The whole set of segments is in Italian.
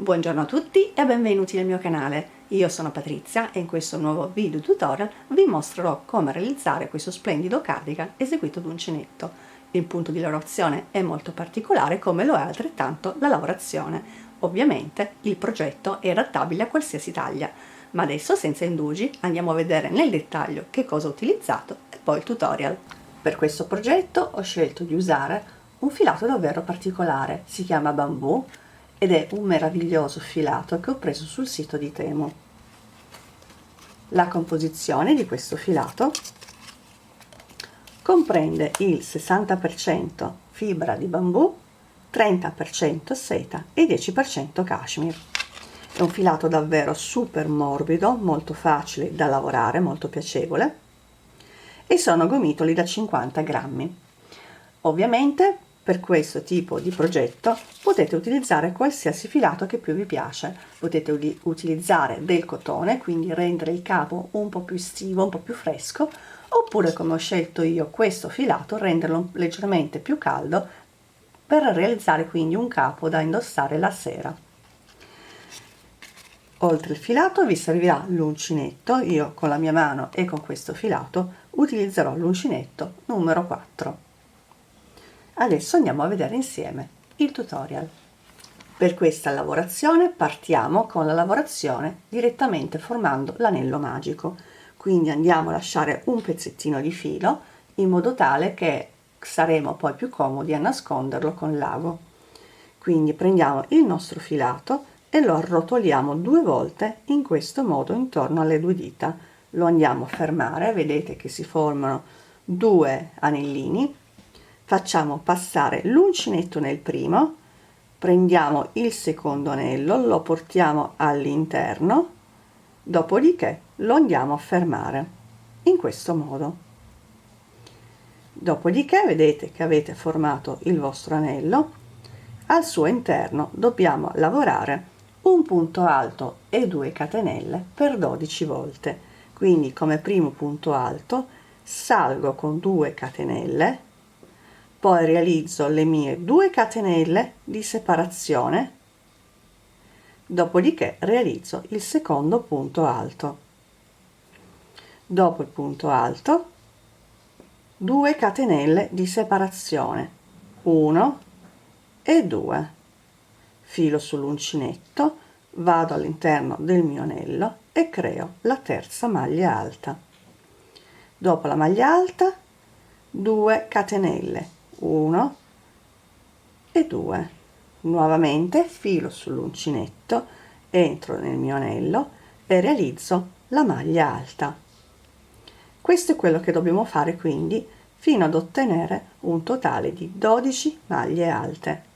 Buongiorno a tutti e benvenuti nel mio canale. Io sono Patrizia e in questo nuovo video tutorial vi mostrerò come realizzare questo splendido cardigan eseguito ad uncinetto. Il punto di lavorazione è molto particolare, come lo è altrettanto la lavorazione. Ovviamente il progetto è adattabile a qualsiasi taglia, ma adesso senza indugi andiamo a vedere nel dettaglio che cosa ho utilizzato e poi il tutorial. Per questo progetto ho scelto di usare un filato davvero particolare, si chiama bambù ed è un meraviglioso filato che ho preso sul sito di Temu. La composizione di questo filato comprende il 60% fibra di bambù, 30% seta e 10% cashmere. È un filato davvero super morbido, molto facile da lavorare, molto piacevole, e sono gomitoli da 50 grammi. Ovviamente per questo tipo di progetto potete utilizzare qualsiasi filato che più vi piace. Potete utilizzare del cotone, quindi rendere il capo un po' più estivo, un po' più fresco, oppure, come ho scelto io, questo filato, renderlo leggermente più caldo per realizzare quindi un capo da indossare la sera. Oltre il filato vi servirà l'uncinetto. Io con la mia mano e con questo filato utilizzerò l'uncinetto numero 4. Adesso andiamo a vedere insieme il tutorial. Per questa lavorazione partiamo con la lavorazione direttamente formando l'anello magico, quindi andiamo a lasciare un pezzettino di filo in modo tale che saremo poi più comodi a nasconderlo con l'ago. Quindi prendiamo il nostro filato e lo arrotoliamo 2 volte in questo modo intorno alle 2 dita. Lo andiamo a fermare, vedete che si formano 2 anellini. Facciamo passare l'uncinetto nel primo, prendiamo il secondo anello, lo portiamo all'interno, dopodiché lo andiamo a fermare in questo modo. Dopodiché vedete che avete formato il vostro anello. Al suo interno dobbiamo lavorare un punto alto e 2 catenelle per 12 volte. Quindi come primo punto alto salgo con 2 catenelle, poi realizzo le mie 2 catenelle di separazione, dopodiché realizzo il secondo punto alto. Dopo il punto alto 2 catenelle di separazione, 1 e 2, filo sull'uncinetto, vado all'interno del mio anello e creo la terza maglia alta. Dopo la maglia alta 2 catenelle, 1 e 2, nuovamente filo sull'uncinetto, entro nel mio anello e realizzo la maglia alta. Questo è quello che dobbiamo fare quindi fino ad ottenere un totale di 12 maglie alte.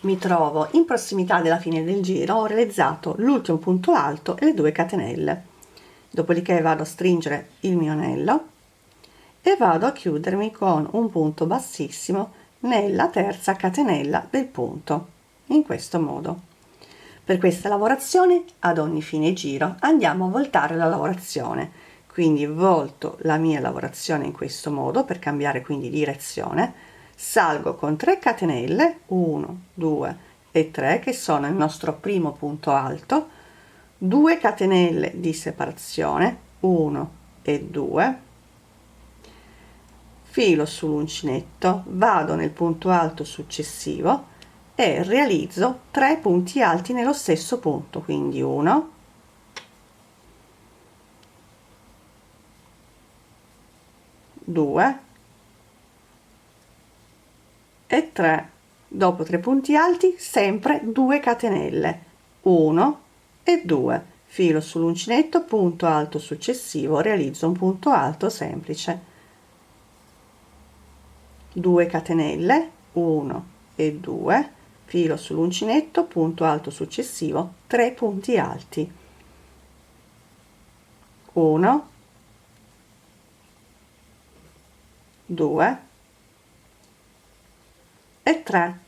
Mi trovo in prossimità della fine del giro, ho realizzato l'ultimo punto alto e le 2 catenelle. Dopodiché vado a stringere il mio anello e vado a chiudermi con un punto bassissimo nella terza catenella del punto, in questo modo. Per questa lavorazione, ad ogni fine giro, andiamo a voltare la lavorazione, quindi volto la mia lavorazione in questo modo per cambiare quindi direzione, salgo con 3 catenelle, 1, 2 e 3, che sono il nostro primo punto alto, 2 catenelle di separazione, 1 e 2, filo sull'uncinetto, vado nel punto alto successivo e realizzo 3 punti alti nello stesso punto, quindi 1, 2 e 3. Dopo 3 punti alti sempre 2 catenelle, 1 e 2, filo sull'uncinetto, punto alto successivo, realizzo un punto alto semplice, 2 catenelle, 1 e 2, filo sull'uncinetto, punto alto successivo, 3 punti alti, 1, 2 e 3,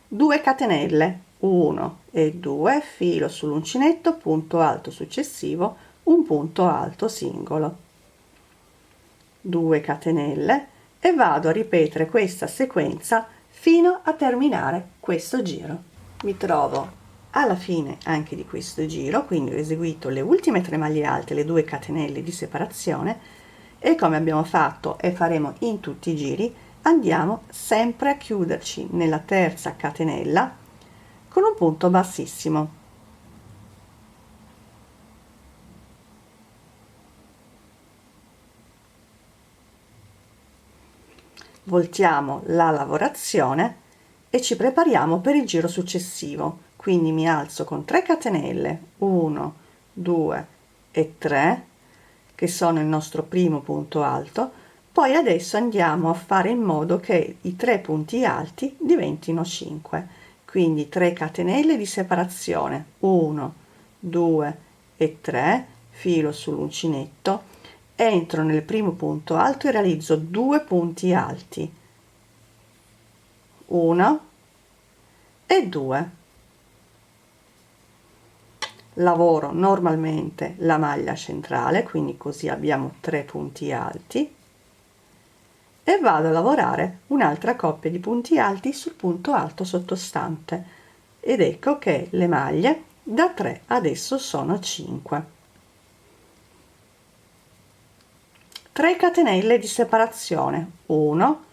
2 catenelle, 1 e 2, filo sull'uncinetto, punto alto successivo, un punto alto singolo, 2 catenelle e vado a ripetere questa sequenza fino a terminare questo giro. Mi trovo alla fine anche di questo giro, quindi ho eseguito le ultime 3 maglie alte, le 2 catenelle di separazione, e come abbiamo fatto e faremo in tutti i giri, andiamo sempre a chiuderci nella terza catenella con un punto bassissimo. Voltiamo la lavorazione e ci prepariamo per il giro successivo, quindi mi alzo con 3 catenelle, 1, 2 e 3, che sono il nostro primo punto alto. Poi adesso andiamo a fare in modo che i 3 punti alti diventino 5, quindi 3 catenelle di separazione, 1, 2 e 3, filo sull'uncinetto, entro nel primo punto alto e realizzo 2 punti alti, 1 e 2. Lavoro normalmente la maglia centrale, quindi così abbiamo 3 punti alti, e vado a lavorare un'altra coppia di punti alti sul punto alto sottostante, ed ecco che le maglie da 3 adesso sono 5. 3 catenelle di separazione, 1,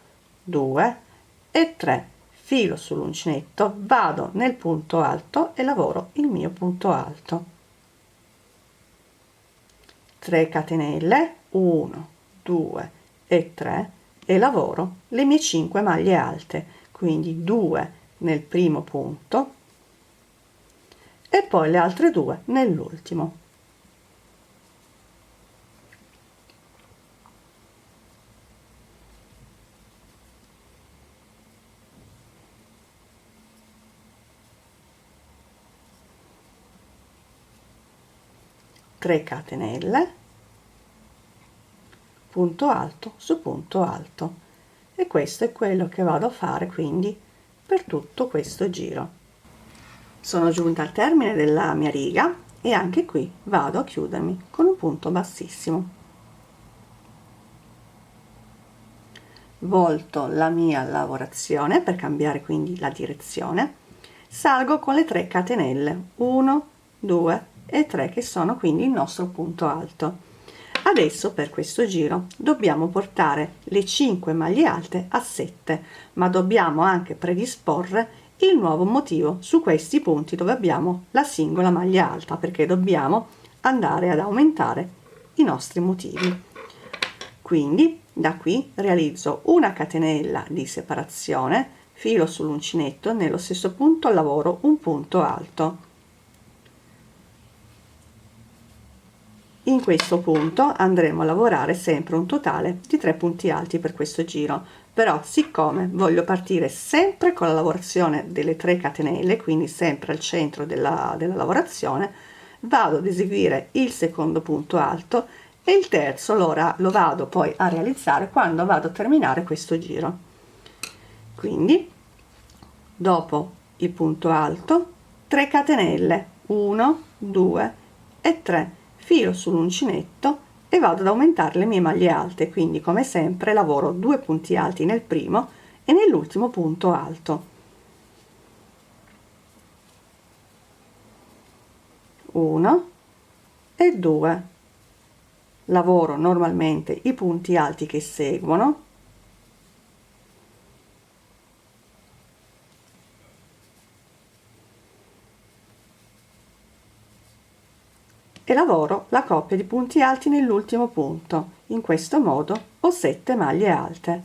2 e 3, filo sull'uncinetto, vado nel punto alto e lavoro il mio punto alto, 3 catenelle, 1, 2 e 3, e lavoro le mie 5 maglie alte, quindi 2 nel primo punto e poi le altre 2 nell'ultimo. Tre catenelle, punto alto su punto alto, e questo è quello che vado a fare quindi per tutto questo giro. Sono giunta al termine della mia riga e anche qui vado a chiudermi con un punto bassissimo. Volto la mia lavorazione per cambiare quindi la direzione, salgo con le 3 catenelle, 1, 2 e 3, che sono quindi il nostro punto alto. Adesso per questo giro dobbiamo portare le 5 maglie alte a 7, ma dobbiamo anche predisporre il nuovo motivo su questi punti dove abbiamo la singola maglia alta, perché dobbiamo andare ad aumentare i nostri motivi. Quindi da qui realizzo una catenella di separazione, filo sull'uncinetto, nello stesso punto lavoro un punto alto. In questo punto andremo a lavorare sempre un totale di 3 punti alti per questo giro, però siccome voglio partire sempre con la lavorazione delle 3 catenelle, quindi sempre al centro della lavorazione, vado ad eseguire il secondo punto alto e il terzo lo vado poi a realizzare quando vado a terminare questo giro. Quindi dopo il punto alto, 3 catenelle, 1, 2 e 3, filo sull'uncinetto e vado ad aumentare le mie maglie alte, quindi come sempre lavoro 2 punti alti nel primo e nell'ultimo punto alto, 1 e 2. Lavoro normalmente i punti alti che seguono, e lavoro la coppia di punti alti nell'ultimo punto. In questo modo ho 7 maglie alte,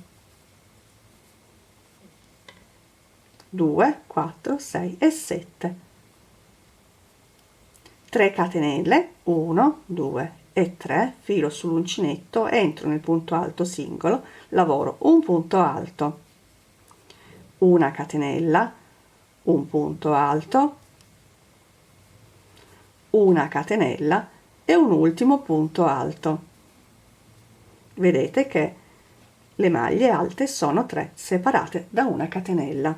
2, 4, 6 e 7, 3 catenelle, 1, 2 e 3, filo sull'uncinetto, entro nel punto alto singolo, lavoro un punto alto, una catenella, un punto alto, una catenella e un ultimo punto alto. Vedete che le maglie alte sono 3 separate da una catenella.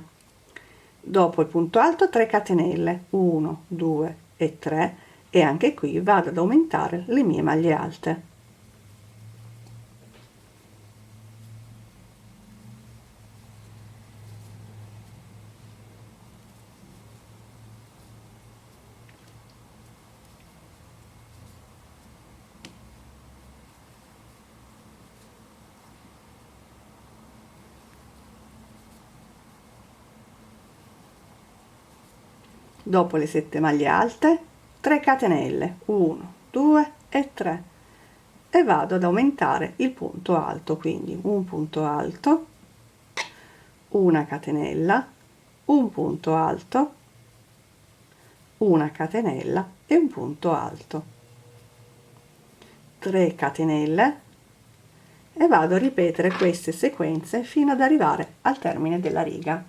Dopo il punto alto 3 catenelle, 1, 2 e 3, e anche qui vado ad aumentare le mie maglie alte. Dopo le 7 maglie alte 3 catenelle, 1, 2 e 3, e vado ad aumentare il punto alto, quindi un punto alto, una catenella, un punto alto, una catenella e un punto alto, 3 catenelle, e vado a ripetere queste sequenze fino ad arrivare al termine della riga.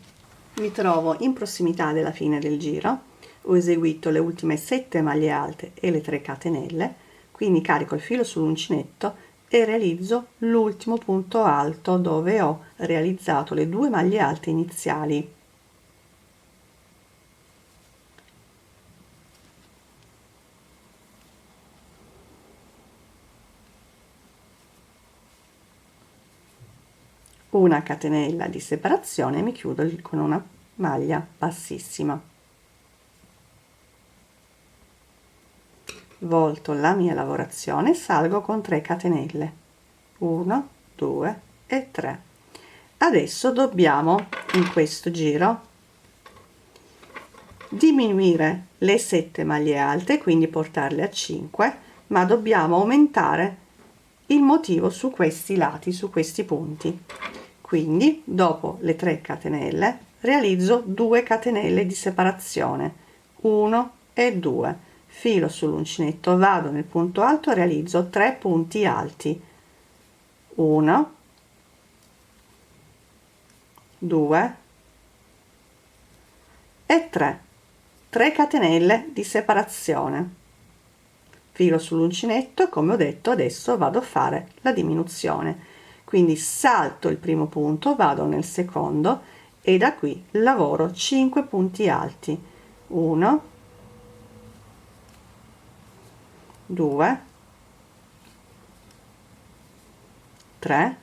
Mi trovo in prossimità della fine del giro, ho eseguito le ultime 7 maglie alte e le 3 catenelle, quindi carico il filo sull'uncinetto e realizzo l'ultimo punto alto dove ho realizzato le 2 maglie alte iniziali. Una catenella di separazione e mi chiudo con una maglia bassissima. Volto la mia lavorazione, salgo con 3 catenelle, 1, 2 e 3. Adesso dobbiamo in questo giro diminuire le 7 maglie alte, quindi portarle a 5, ma dobbiamo aumentare il motivo su questi lati, su questi punti. Quindi dopo le 3 catenelle realizzo 2 catenelle di separazione, 1 e 2, filo sull'uncinetto, vado nel punto alto e realizzo 3 punti alti, 1, 2 e 3, 3 catenelle di separazione, filo sull'uncinetto. Come ho detto, adesso vado a fare la diminuzione, quindi salto il primo punto, vado nel secondo e da qui lavoro 5 punti alti, 1, 2, 3,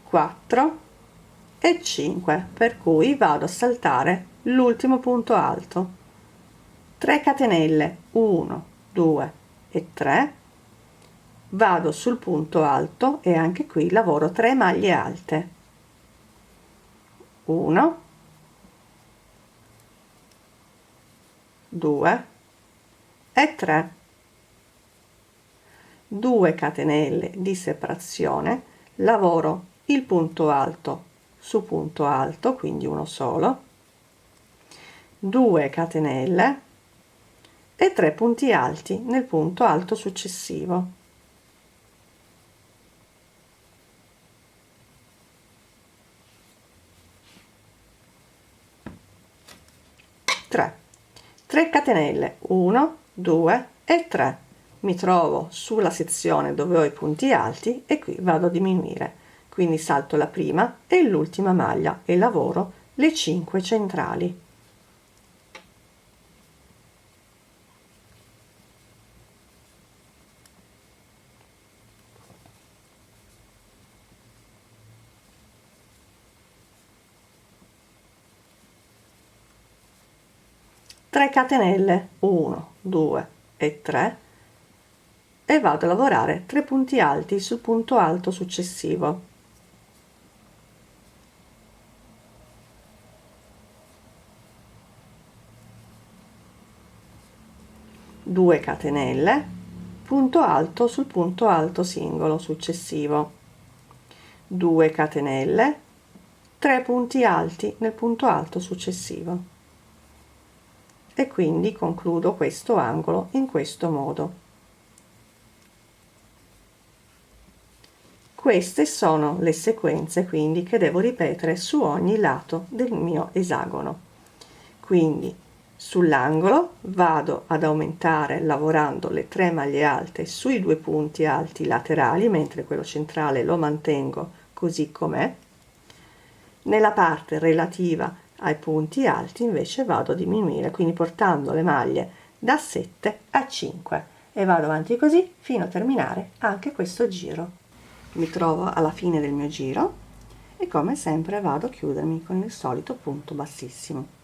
4 e 5, per cui vado a saltare l'ultimo punto alto, 3 catenelle, 1, 2 e 3, vado sul punto alto e anche qui lavoro 3 maglie alte, 1, 2 e 3, 2 catenelle di separazione, lavoro il punto alto su punto alto, quindi uno solo, 2 catenelle e 3 punti alti nel punto alto successivo. 3 catenelle, 1, 2 e 3, mi trovo sulla sezione dove ho i punti alti e qui vado a diminuire, quindi salto la prima e l'ultima maglia e lavoro le 5 centrali. Tre catenelle, 1, 2 e 3, e vado a lavorare 3 punti alti sul punto alto successivo. 2 catenelle, punto alto sul punto alto singolo successivo, 2 catenelle, 3 punti alti nel punto alto successivo, e quindi concludo questo angolo in questo modo. Queste sono le sequenze quindi che devo ripetere su ogni lato del mio esagono. Quindi Sull'angolo vado ad aumentare lavorando le 3 maglie alte sui 2 punti alti laterali, mentre quello centrale lo mantengo così com'è. Nella parte relativa ai punti alti invece vado a diminuire, quindi portando le maglie da 7 a 5 e vado avanti così fino a terminare anche questo giro. Mi trovo alla fine del mio giro e come sempre vado a chiudermi con il solito punto bassissimo.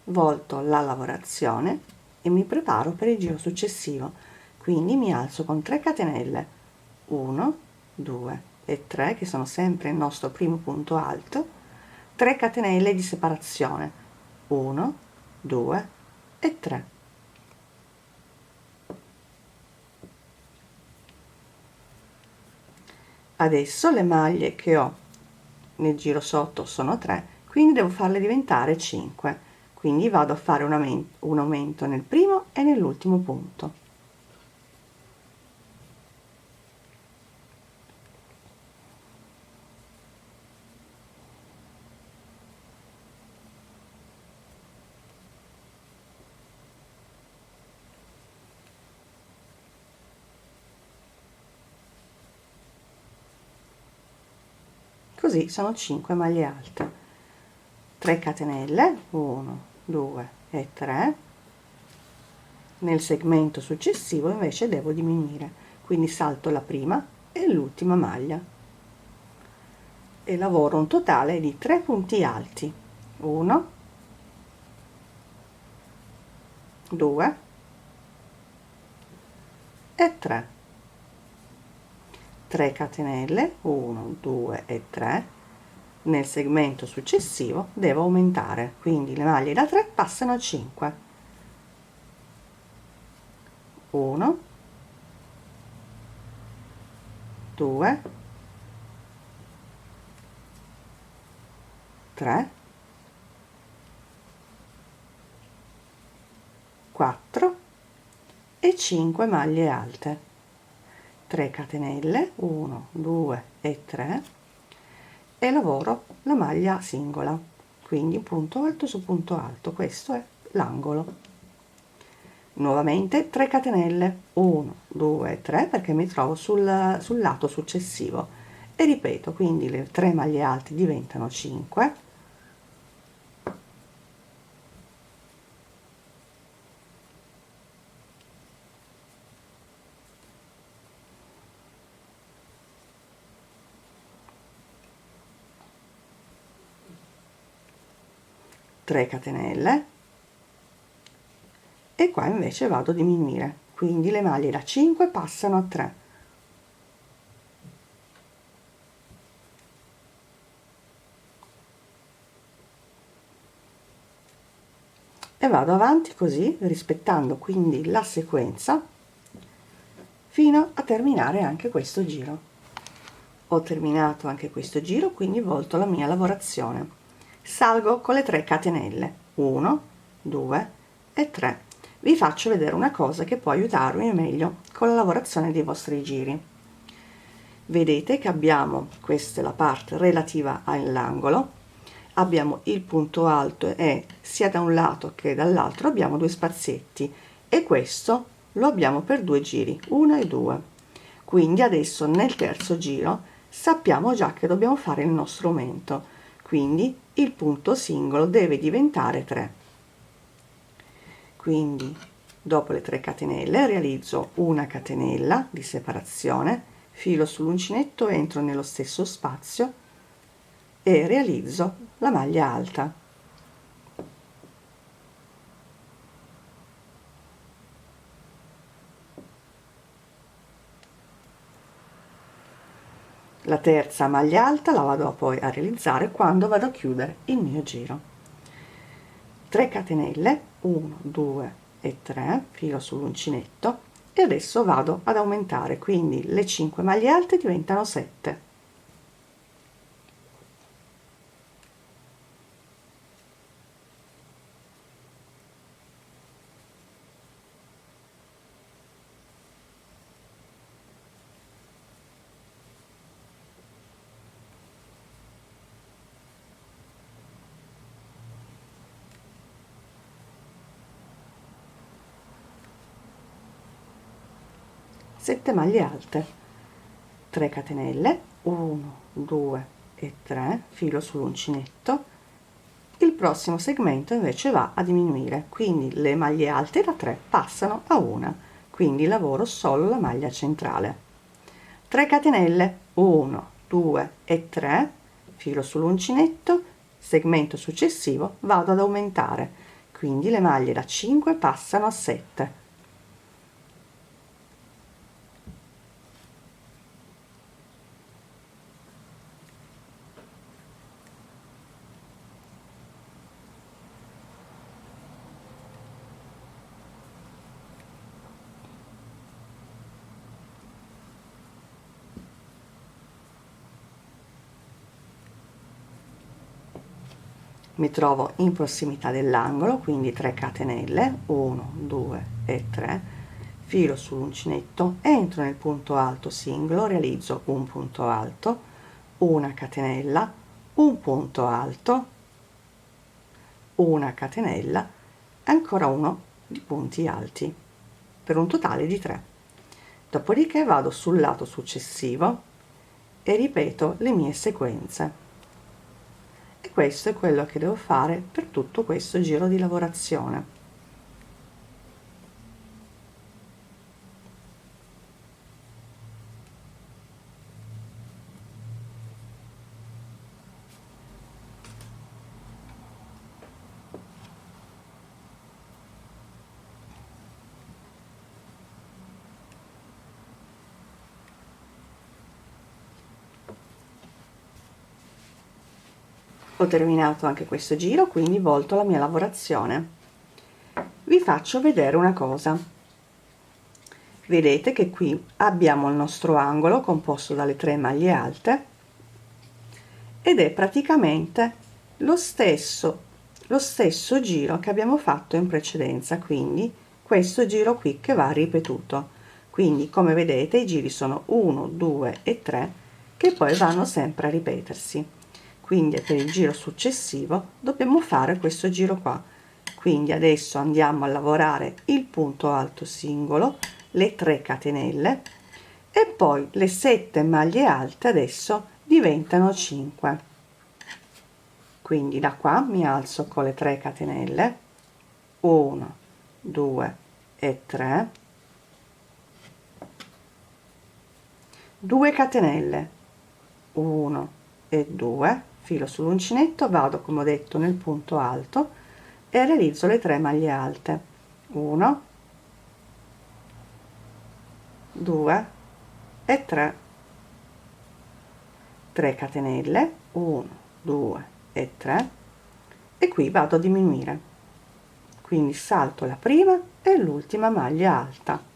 Volto la lavorazione e mi preparo per il giro successivo, quindi mi alzo con 3 catenelle, 1 2 e 3, che sono sempre il nostro primo punto alto, 3 catenelle di separazione, 1 2 e 3. Adesso le maglie che ho nel giro sotto sono 3, quindi devo farle diventare 5, quindi vado a fare un aumento nel primo e nell'ultimo punto. Così sono 5 maglie alte, 3 catenelle, 1 2 e 3. Nel segmento successivo invece devo diminuire, quindi salto la prima e l'ultima maglia e lavoro un totale di 3 punti alti, 1 2 e 3, 3 catenelle, 1 2 e 3. Nel segmento successivo devo aumentare, quindi le maglie da 3 passano a 5, 1 2 3 4 e 5 maglie alte, 3 catenelle, 1 2 e 3 e lavoro la maglia singola, quindi punto alto su punto alto. Questo è l'angolo. Nuovamente 3 catenelle, 1 2 3, perché mi trovo sul lato successivo e ripeto, quindi le 3 maglie alte diventano 5, 3 catenelle e qua invece vado a diminuire, quindi le maglie da 5 passano a 3, e vado avanti così, rispettando quindi la sequenza fino a terminare anche questo giro. Ho terminato anche questo giro, quindi volto la mia lavorazione, salgo con le 3 catenelle, 1 2 e 3. Vi faccio vedere una cosa che può aiutarvi meglio con la lavorazione dei vostri giri. Vedete che abbiamo, questa è la parte relativa all'angolo, abbiamo il punto alto e sia da un lato che dall'altro abbiamo 2 spazietti e questo lo abbiamo per 2 giri, 1 e 2. Quindi adesso nel terzo giro sappiamo già che dobbiamo fare il nostro aumento, quindi il punto singolo deve diventare 3. Quindi dopo le 3 catenelle realizzo una catenella di separazione, filo sull'uncinetto, entro nello stesso spazio e realizzo la maglia alta. La terza maglia alta la vado poi a realizzare quando vado a chiudere il mio giro. 3 catenelle, 1 2 e 3, filo sull'uncinetto e adesso vado ad aumentare, quindi le 5 maglie alte diventano 7. 7 maglie alte, 3 catenelle, 1 2 e 3, filo sull'uncinetto. Il prossimo segmento invece va a diminuire, quindi le maglie alte da 3 passano a 1, quindi lavoro solo la maglia centrale. 3 catenelle, 1 2 e 3, filo sull'uncinetto, segmento successivo vado ad aumentare, quindi le maglie da 5 passano a 7. Mi trovo in prossimità dell'angolo, quindi 3 catenelle, 1 2 e 3, filo sull'uncinetto, entro nel punto alto singolo, realizzo un punto alto, una catenella, un punto alto, una catenella, ancora uno di punti alti, per un totale di 3. Dopodiché vado sul lato successivo e ripeto le mie sequenze. E questo è quello che devo fare per tutto questo giro di lavorazione. Ho terminato anche questo giro, quindi volto la mia lavorazione. Vi faccio vedere una cosa. Vedete che qui abbiamo il nostro angolo composto dalle 3 maglie alte ed è praticamente lo stesso giro che abbiamo fatto in precedenza, quindi questo giro qui che va ripetuto. Quindi come vedete i giri sono 1 2 e 3 che poi vanno sempre a ripetersi, quindi per il giro successivo dobbiamo fare questo giro qua. Quindi adesso andiamo a lavorare il punto alto singolo, le 3 catenelle e poi le 7 maglie alte adesso diventano 5. Quindi da qua mi alzo con le 3 catenelle, 1 2 e 3, 2 catenelle, 1 e 2, filo sull'uncinetto, vado come ho detto nel punto alto e realizzo le 3 maglie alte, 1 2 e 3, 3 catenelle, 1 2 e 3 e qui vado a diminuire, quindi salto la prima e l'ultima maglia alta.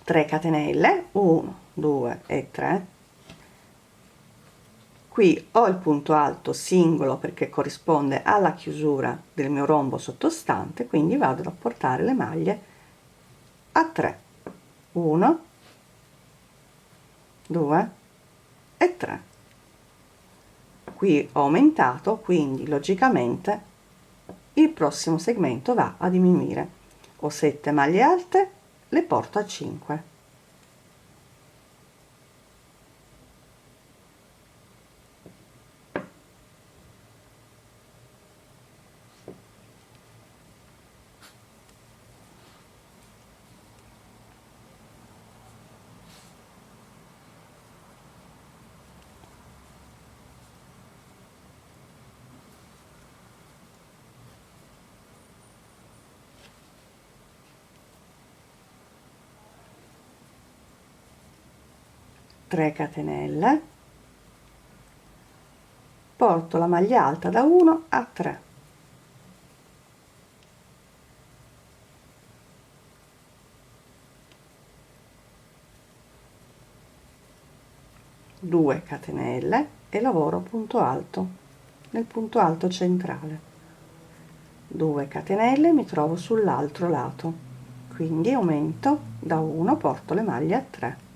3 catenelle, 1 2 e 3. Qui ho il punto alto singolo perché corrisponde alla chiusura del mio rombo sottostante, quindi vado a portare le maglie a 3, 1 2 e 3. Qui ho aumentato, quindi logicamente il prossimo segmento va a diminuire. Ho 7 maglie alte, le porto a 5. 3 catenelle, porto la maglia alta da 1 a 3, due catenelle e lavoro punto alto nel punto alto centrale, 2 catenelle, mi trovo sull'altro lato, quindi aumento da 1, porto le maglie a 3,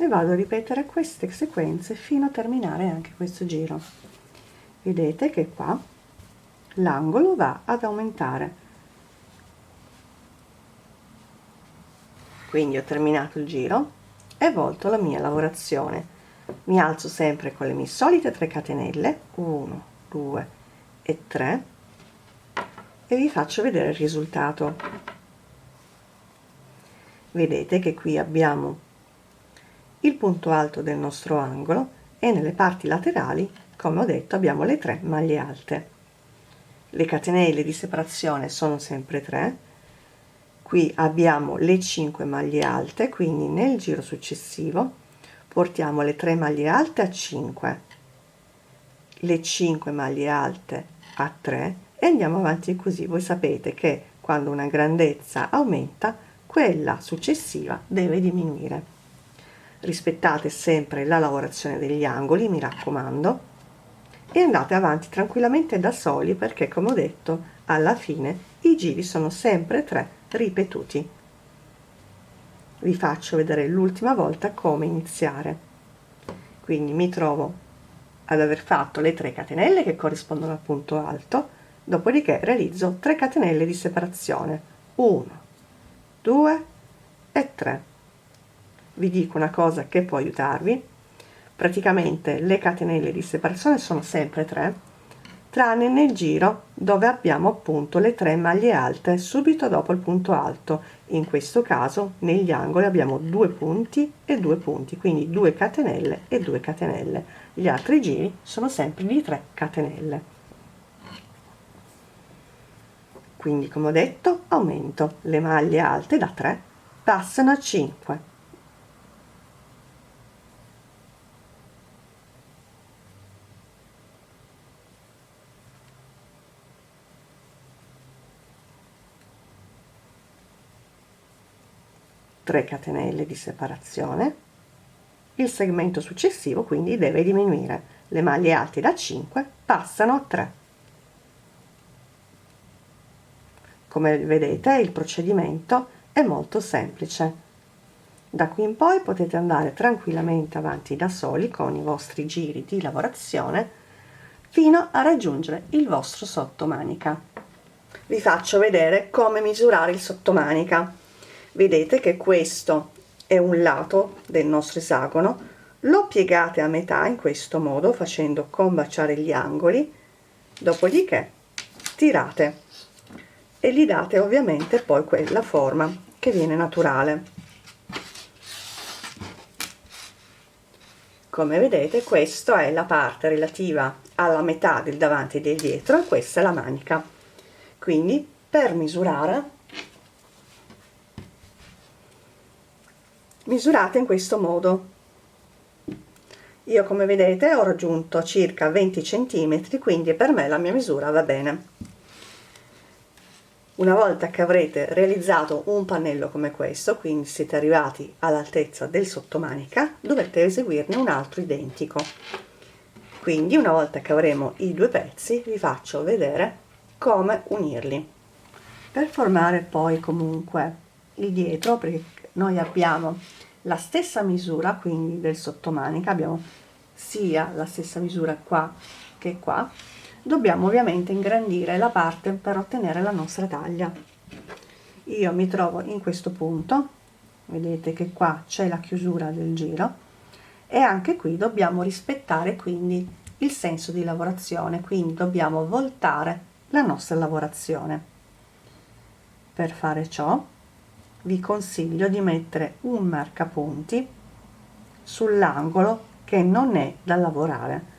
e vado a ripetere queste sequenze fino a terminare anche questo giro. Vedete che qua l'angolo va ad aumentare. Quindi ho terminato il giro e volto la mia lavorazione. Mi alzo sempre con le mie solite 3 catenelle, 1, 2 e 3, e vi faccio vedere il risultato. Vedete che qui abbiamo il punto alto del nostro angolo e nelle parti laterali, come ho detto, abbiamo le 3 maglie alte. Le catenelle di separazione sono sempre 3. Qui abbiamo le 5 maglie alte, quindi nel giro successivo portiamo le 3 maglie alte a 5, le 5 maglie alte a 3 e andiamo avanti così. Voi sapete che quando una grandezza aumenta, quella successiva deve diminuire. Rispettate sempre la lavorazione degli angoli, mi raccomando, e andate avanti tranquillamente da soli, perché come ho detto alla fine i giri sono sempre 3 ripetuti. Vi faccio vedere l'ultima volta come iniziare. Quindi mi trovo ad aver fatto le 3 catenelle che corrispondono al punto alto, dopodiché realizzo 3 catenelle di separazione, 1, 2 e 3. Vi dico una cosa che può aiutarvi: praticamente le catenelle di separazione sono sempre 3, tranne nel giro dove abbiamo appunto le 3 maglie alte subito dopo il punto alto. In questo caso negli angoli abbiamo 2 punti e 2 punti, quindi 2 catenelle e 2 catenelle. Gli altri giri sono sempre di 3 catenelle. Quindi, come ho detto, aumento le maglie alte da 3, passano a 5. Catenelle di separazione. Il segmento successivo quindi deve diminuire, le maglie alte da 5 passano a 3. Come vedete il procedimento è molto semplice. Da qui in poi potete andare tranquillamente avanti da soli con i vostri giri di lavorazione fino a raggiungere il vostro sottomanica. Vi faccio vedere come misurare il sottomanica. Vedete che questo è un lato del nostro esagono, lo piegate a metà in questo modo facendo combaciare gli angoli, dopodiché tirate e gli date ovviamente poi quella forma che viene naturale. Come vedete questa è la parte relativa alla metà del davanti e del dietro e questa è la manica. Quindi per misurare misurate in questo modo. Io, come vedete, ho raggiunto circa 20 cm, quindi per me la mia misura va bene. Una volta che avrete realizzato un pannello come questo, quindi siete arrivati all'altezza del sottomanica, dovete eseguirne un altro identico. Quindi una volta che avremo i 2 pezzi vi faccio vedere come unirli. Per formare poi comunque il dietro, perché noi abbiamo la stessa misura, quindi del sottomanica abbiamo sia la stessa misura qua che qua, dobbiamo ovviamente ingrandire la parte per ottenere la nostra taglia. Io mi trovo in questo punto, vedete che qua c'è la chiusura del giro e anche qui dobbiamo rispettare quindi il senso di lavorazione, quindi dobbiamo voltare la nostra lavorazione. Per fare ciò vi consiglio di mettere un marcapunti sull'angolo che non è da lavorare.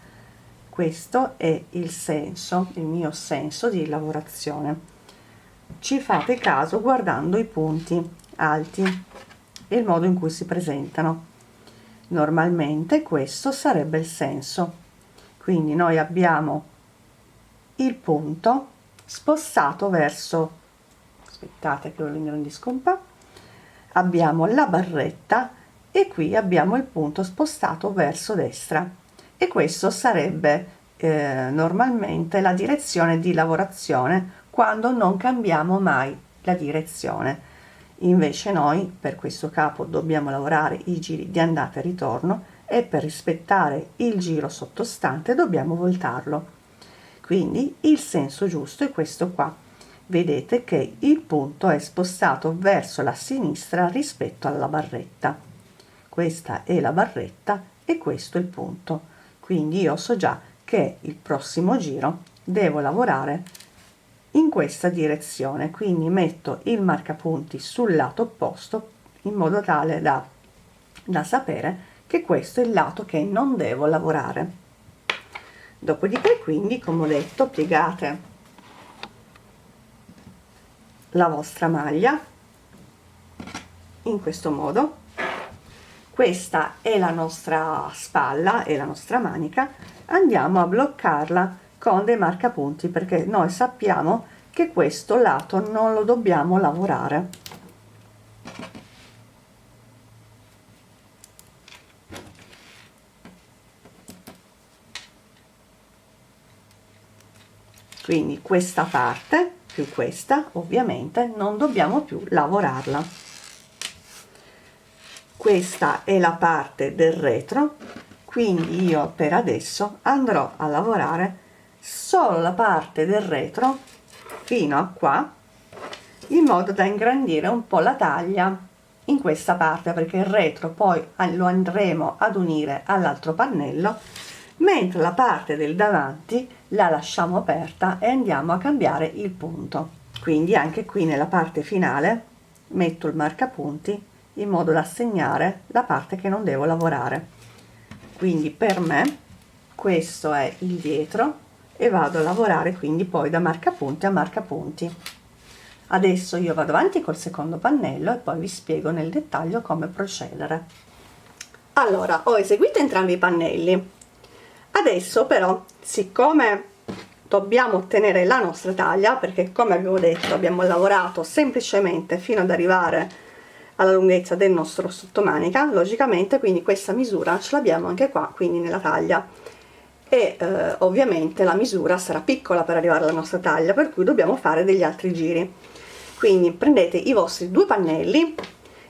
Questo è il senso, il mio senso di lavorazione. Ci fate caso guardando i punti alti e il modo in cui si presentano. Normalmente questo sarebbe il senso. Quindi noi abbiamo il punto spostato verso, aspettate che lo ingrandisco un po', abbiamo la barretta e qui abbiamo il punto spostato verso destra e questo sarebbe normalmente la direzione di lavorazione quando non cambiamo mai la direzione. Invece noi per questo capo dobbiamo lavorare i giri di andata e ritorno e per rispettare il giro sottostante dobbiamo voltarlo. Quindi il senso giusto è questo qua. Vedete che il punto è spostato verso la sinistra rispetto alla barretta. Questa è la barretta e questo è il punto. Quindi io so già che il prossimo giro devo lavorare in questa direzione, quindi metto il marcapunti sul lato opposto in modo tale da sapere che questo è il lato che non devo lavorare. Dopodiché, quindi, come ho detto, piegate la vostra maglia in questo modo. Questa è la nostra spalla e la nostra manica. Andiamo a bloccarla con dei marcapunti perché noi sappiamo che questo lato non lo dobbiamo lavorare. Quindi questa parte più questa ovviamente non dobbiamo più lavorarla. Questa è la parte del retro, quindi io per adesso andrò a lavorare solo la parte del retro fino a qua, in modo da ingrandire un po' la taglia in questa parte, perché il retro poi lo andremo ad unire all'altro pannello, mentre la parte del davanti la lasciamo aperta e andiamo a cambiare il punto. Quindi anche qui nella parte finale metto il marcapunti in modo da segnare la parte che non devo lavorare. Quindi per me questo è il dietro e vado a lavorare quindi poi da marcapunti a marcapunti. Adesso io vado avanti col secondo pannello e poi vi spiego nel dettaglio come procedere. Allora, ho eseguito entrambi i pannelli. Adesso però, siccome dobbiamo ottenere la nostra taglia, perché come abbiamo detto abbiamo lavorato semplicemente fino ad arrivare alla lunghezza del nostro sottomanica, logicamente, quindi questa misura ce l'abbiamo anche qua, quindi nella taglia, e ovviamente la misura sarà piccola per arrivare alla nostra taglia, per cui dobbiamo fare degli altri giri. Quindi prendete i vostri due pannelli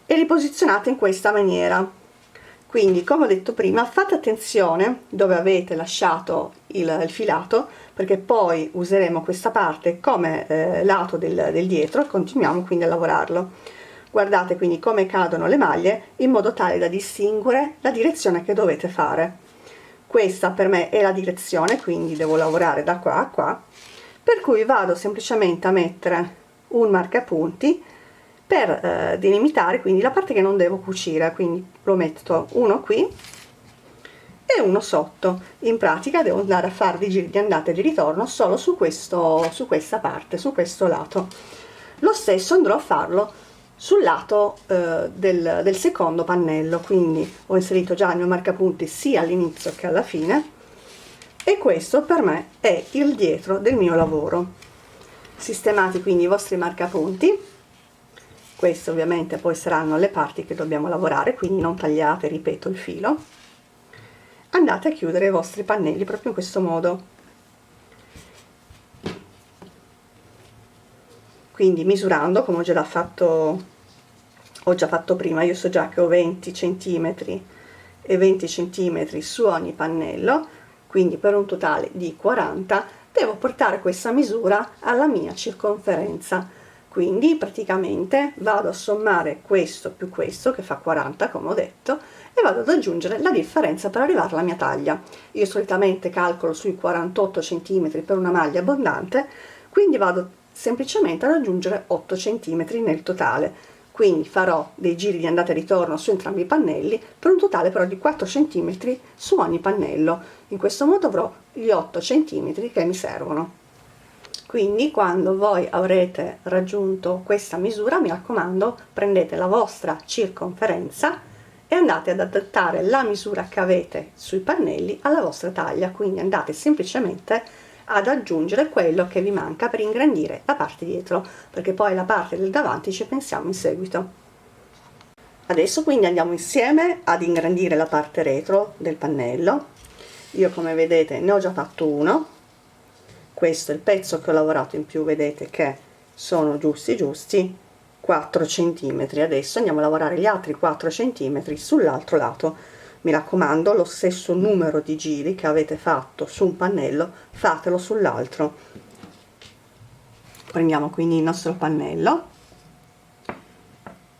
e li posizionate in questa maniera. Quindi, come ho detto prima, fate attenzione dove avete lasciato il filato, perché poi useremo questa parte come lato del dietro e continuiamo quindi a lavorarlo. Guardate quindi come cadono le maglie in modo tale da distinguere la direzione che dovete fare. Questa per me è la direzione, quindi devo lavorare da qua a qua, per cui vado semplicemente a mettere un marcapunti per delimitare quindi la parte che non devo cucire, quindi lo metto uno qui e uno sotto. In pratica devo andare a fare dei giri di andata e di ritorno solo su questa parte, su questo lato. Lo stesso andrò a farlo sul lato del secondo pannello, quindi ho inserito già il mio marcapunti sia all'inizio che alla fine, e questo per me è il dietro del mio lavoro. Sistemati quindi i vostri marcapunti, queste ovviamente poi saranno le parti che dobbiamo lavorare, quindi non tagliate, ripeto, il filo. Andate a chiudere i vostri pannelli proprio in questo modo. Quindi misurando, come ho già fatto prima, io so già che ho 20 cm e 20 cm su ogni pannello, quindi per un totale di 40 devo portare questa misura alla mia circonferenza. Quindi praticamente vado a sommare questo più questo, che fa 40 come ho detto, e vado ad aggiungere la differenza per arrivare alla mia taglia. Io solitamente calcolo sui 48 cm per una maglia abbondante, quindi vado semplicemente ad aggiungere 8 cm nel totale. Quindi farò dei giri di andata e ritorno su entrambi i pannelli per un totale però di 4 cm su ogni pannello. In questo modo avrò gli 8 cm che mi servono. Quindi quando voi avrete raggiunto questa misura, mi raccomando, prendete la vostra circonferenza e andate ad adattare la misura che avete sui pannelli alla vostra taglia. Quindi andate semplicemente ad aggiungere quello che vi manca per ingrandire la parte dietro, perché poi la parte del davanti ci pensiamo in seguito. Adesso quindi andiamo insieme ad ingrandire la parte retro del pannello. Io, come vedete, ne ho già fatto uno. Questo è il pezzo che ho lavorato in più, vedete che sono giusti, 4 centimetri. Adesso andiamo a lavorare gli altri 4 centimetri sull'altro lato. Mi raccomando, lo stesso numero di giri che avete fatto su un pannello fatelo sull'altro. Prendiamo quindi il nostro pannello,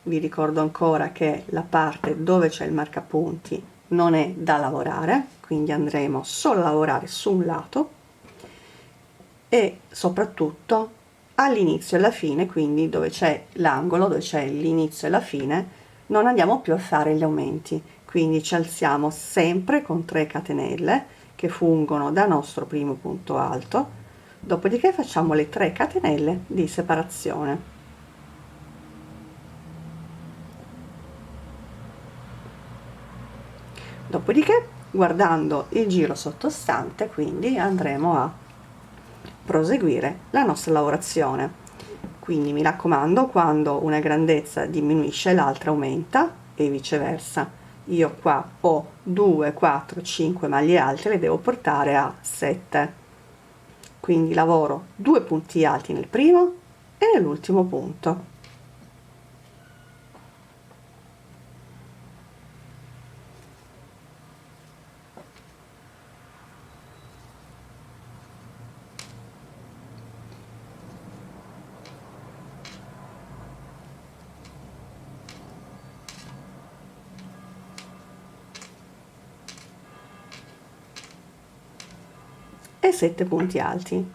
vi ricordo ancora che la parte dove c'è il marcapunti non è da lavorare, quindi andremo solo a lavorare su un lato e soprattutto all'inizio e alla fine, quindi dove c'è l'angolo, dove c'è l'inizio e la fine, non andiamo più a fare gli aumenti, quindi ci alziamo sempre con 3 catenelle che fungono da nostro primo punto alto, dopodiché facciamo le 3 catenelle di separazione. Dopodiché, guardando il giro sottostante, quindi andremo a proseguire la nostra lavorazione. Quindi mi raccomando, quando una grandezza diminuisce l'altra aumenta e viceversa. Io qua ho 2, 4, 5 maglie alte, le devo portare a 7. Quindi lavoro 2 punti alti nel primo e nell'ultimo punto. E 7 punti alti,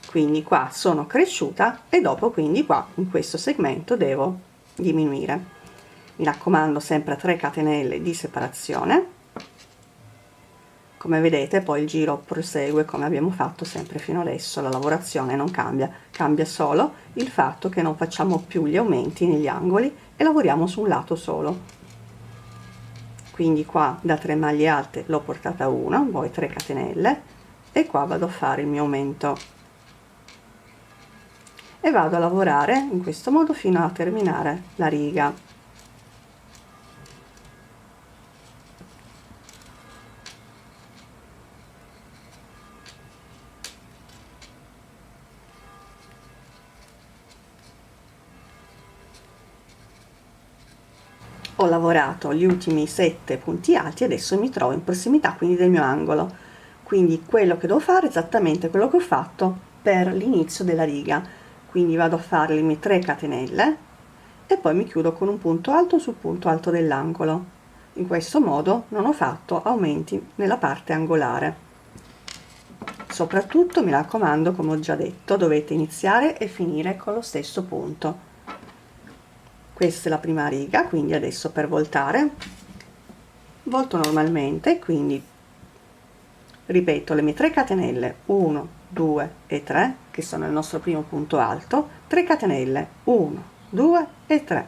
quindi qua sono cresciuta e dopo quindi qua in questo segmento devo diminuire. Mi raccomando, sempre 3 catenelle di separazione. Come vedete poi il giro prosegue come abbiamo fatto sempre fino adesso, la lavorazione non cambia, cambia solo il fatto che non facciamo più gli aumenti negli angoli e lavoriamo su un lato solo. Quindi qua da 3 maglie alte l'ho portata a 1, poi 3 catenelle e qua vado a fare il mio aumento e vado a lavorare in questo modo fino a terminare la riga. Ho lavorato gli ultimi 7 punti alti, adesso mi trovo in prossimità quindi del mio angolo, quindi quello che devo fare è esattamente quello che ho fatto per l'inizio della riga, quindi vado a fare le mie 3 catenelle e poi mi chiudo con un punto alto sul punto alto dell'angolo. In questo modo non ho fatto aumenti nella parte angolare. Soprattutto mi raccomando, come ho già detto, dovete iniziare e finire con lo stesso punto. Questa è la prima riga, quindi adesso per voltare volto normalmente, quindi ripeto le mie 3 catenelle 1, 2 e 3 che sono il nostro primo punto alto, 3 catenelle 1, 2 e 3.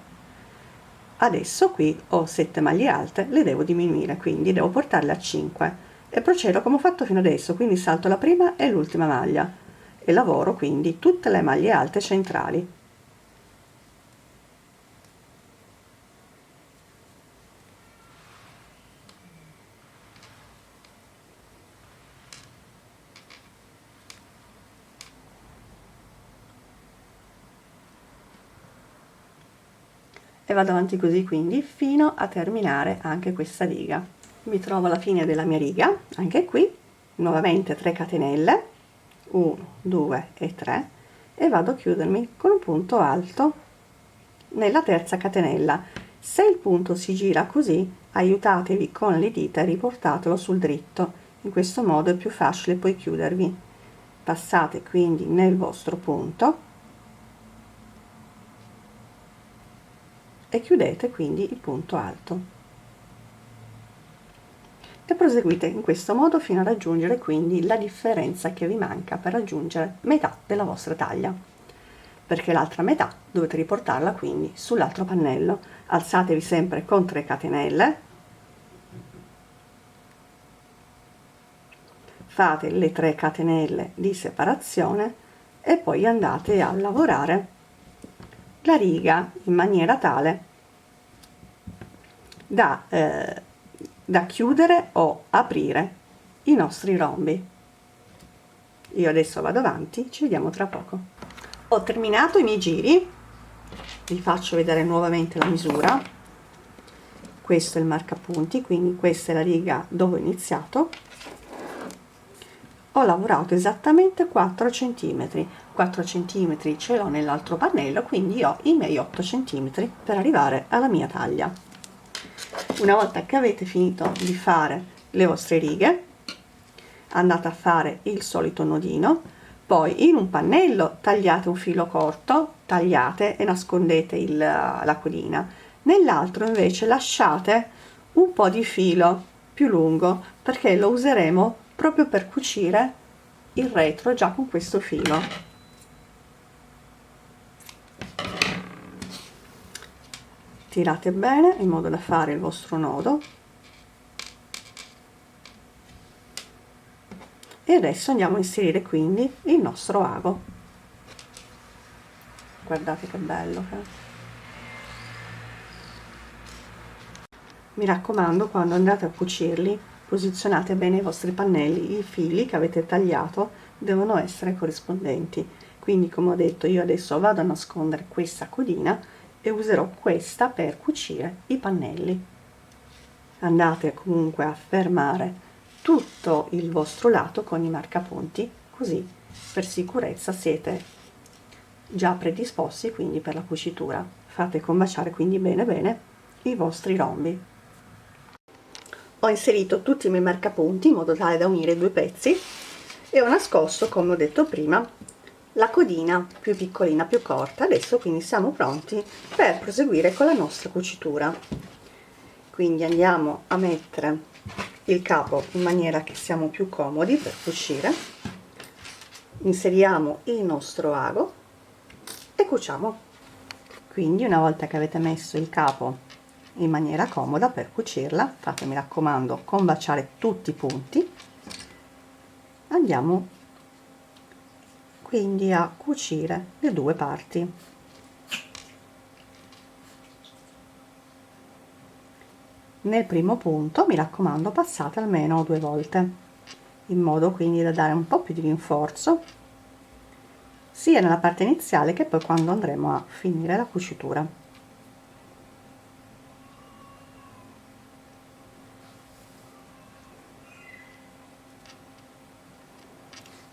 Adesso qui ho 7 maglie alte, le devo diminuire, quindi devo portarle a 5 e procedo come ho fatto fino adesso, quindi salto la prima e l'ultima maglia e lavoro quindi tutte le maglie alte centrali. E vado avanti così quindi fino a terminare anche questa riga. Mi trovo alla fine della mia riga, anche qui nuovamente 3 catenelle 1, 2 e 3 e vado a chiudermi con un punto alto nella terza catenella. Se il punto si gira così, aiutatevi con le dita e riportatelo sul dritto, in questo modo è più facile poi chiudervi. Passate quindi nel vostro punto e chiudete quindi il punto alto e proseguite in questo modo fino a raggiungere quindi la differenza che vi manca per raggiungere metà della vostra taglia, perché l'altra metà dovete riportarla quindi sull'altro pannello. Alzatevi sempre con 3 catenelle, fate le 3 catenelle di separazione e poi andate a lavorare la riga in maniera tale da chiudere o aprire i nostri rombi. Io adesso vado avanti, ci vediamo tra poco. Ho terminato i miei giri vi faccio vedere nuovamente la misura. Questo è il marcapunti, quindi questa è la riga dove ho iniziato. Ho lavorato esattamente 4 centimetri. 4 centimetri ce l'ho nell'altro pannello, quindi ho i miei 8 centimetri per arrivare alla mia taglia. Una volta che avete finito di fare le vostre righe, andate a fare il solito nodino, poi in un pannello tagliate un filo corto, tagliate e nascondete la codina, nell'altro invece lasciate un po' di filo più lungo perché lo useremo proprio per cucire il retro già con questo filo. Tirate bene in modo da fare il vostro nodo e adesso andiamo a inserire quindi il nostro ago. Guardate che bello che è. Mi raccomando, quando andate a cucirli posizionate bene i vostri pannelli, i fili che avete tagliato devono essere corrispondenti, quindi come ho detto io adesso vado a nascondere questa codina e userò questa per cucire i pannelli. Andate comunque a fermare tutto il vostro lato con i marcapunti, così per sicurezza siete già predisposti quindi per la cucitura. Fate combaciare quindi bene bene i vostri rombi. Ho inserito tutti i miei marcapunti in modo tale da unire i due pezzi e ho nascosto, come ho detto prima, la codina più piccolina, più corta. Adesso quindi siamo pronti per proseguire con la nostra cucitura. Quindi andiamo a mettere il capo in maniera che siamo più comodi per cucire, inseriamo il nostro ago e cuciamo. Quindi una volta che avete messo il capo in maniera comoda per cucirla, fate, mi raccomando, combaciare tutti i punti. Andiamo quindi a cucire le due parti. Nel primo punto, mi raccomando, passate almeno 2 volte, in modo quindi da dare un po' più di rinforzo sia nella parte iniziale che poi quando andremo a finire la cucitura.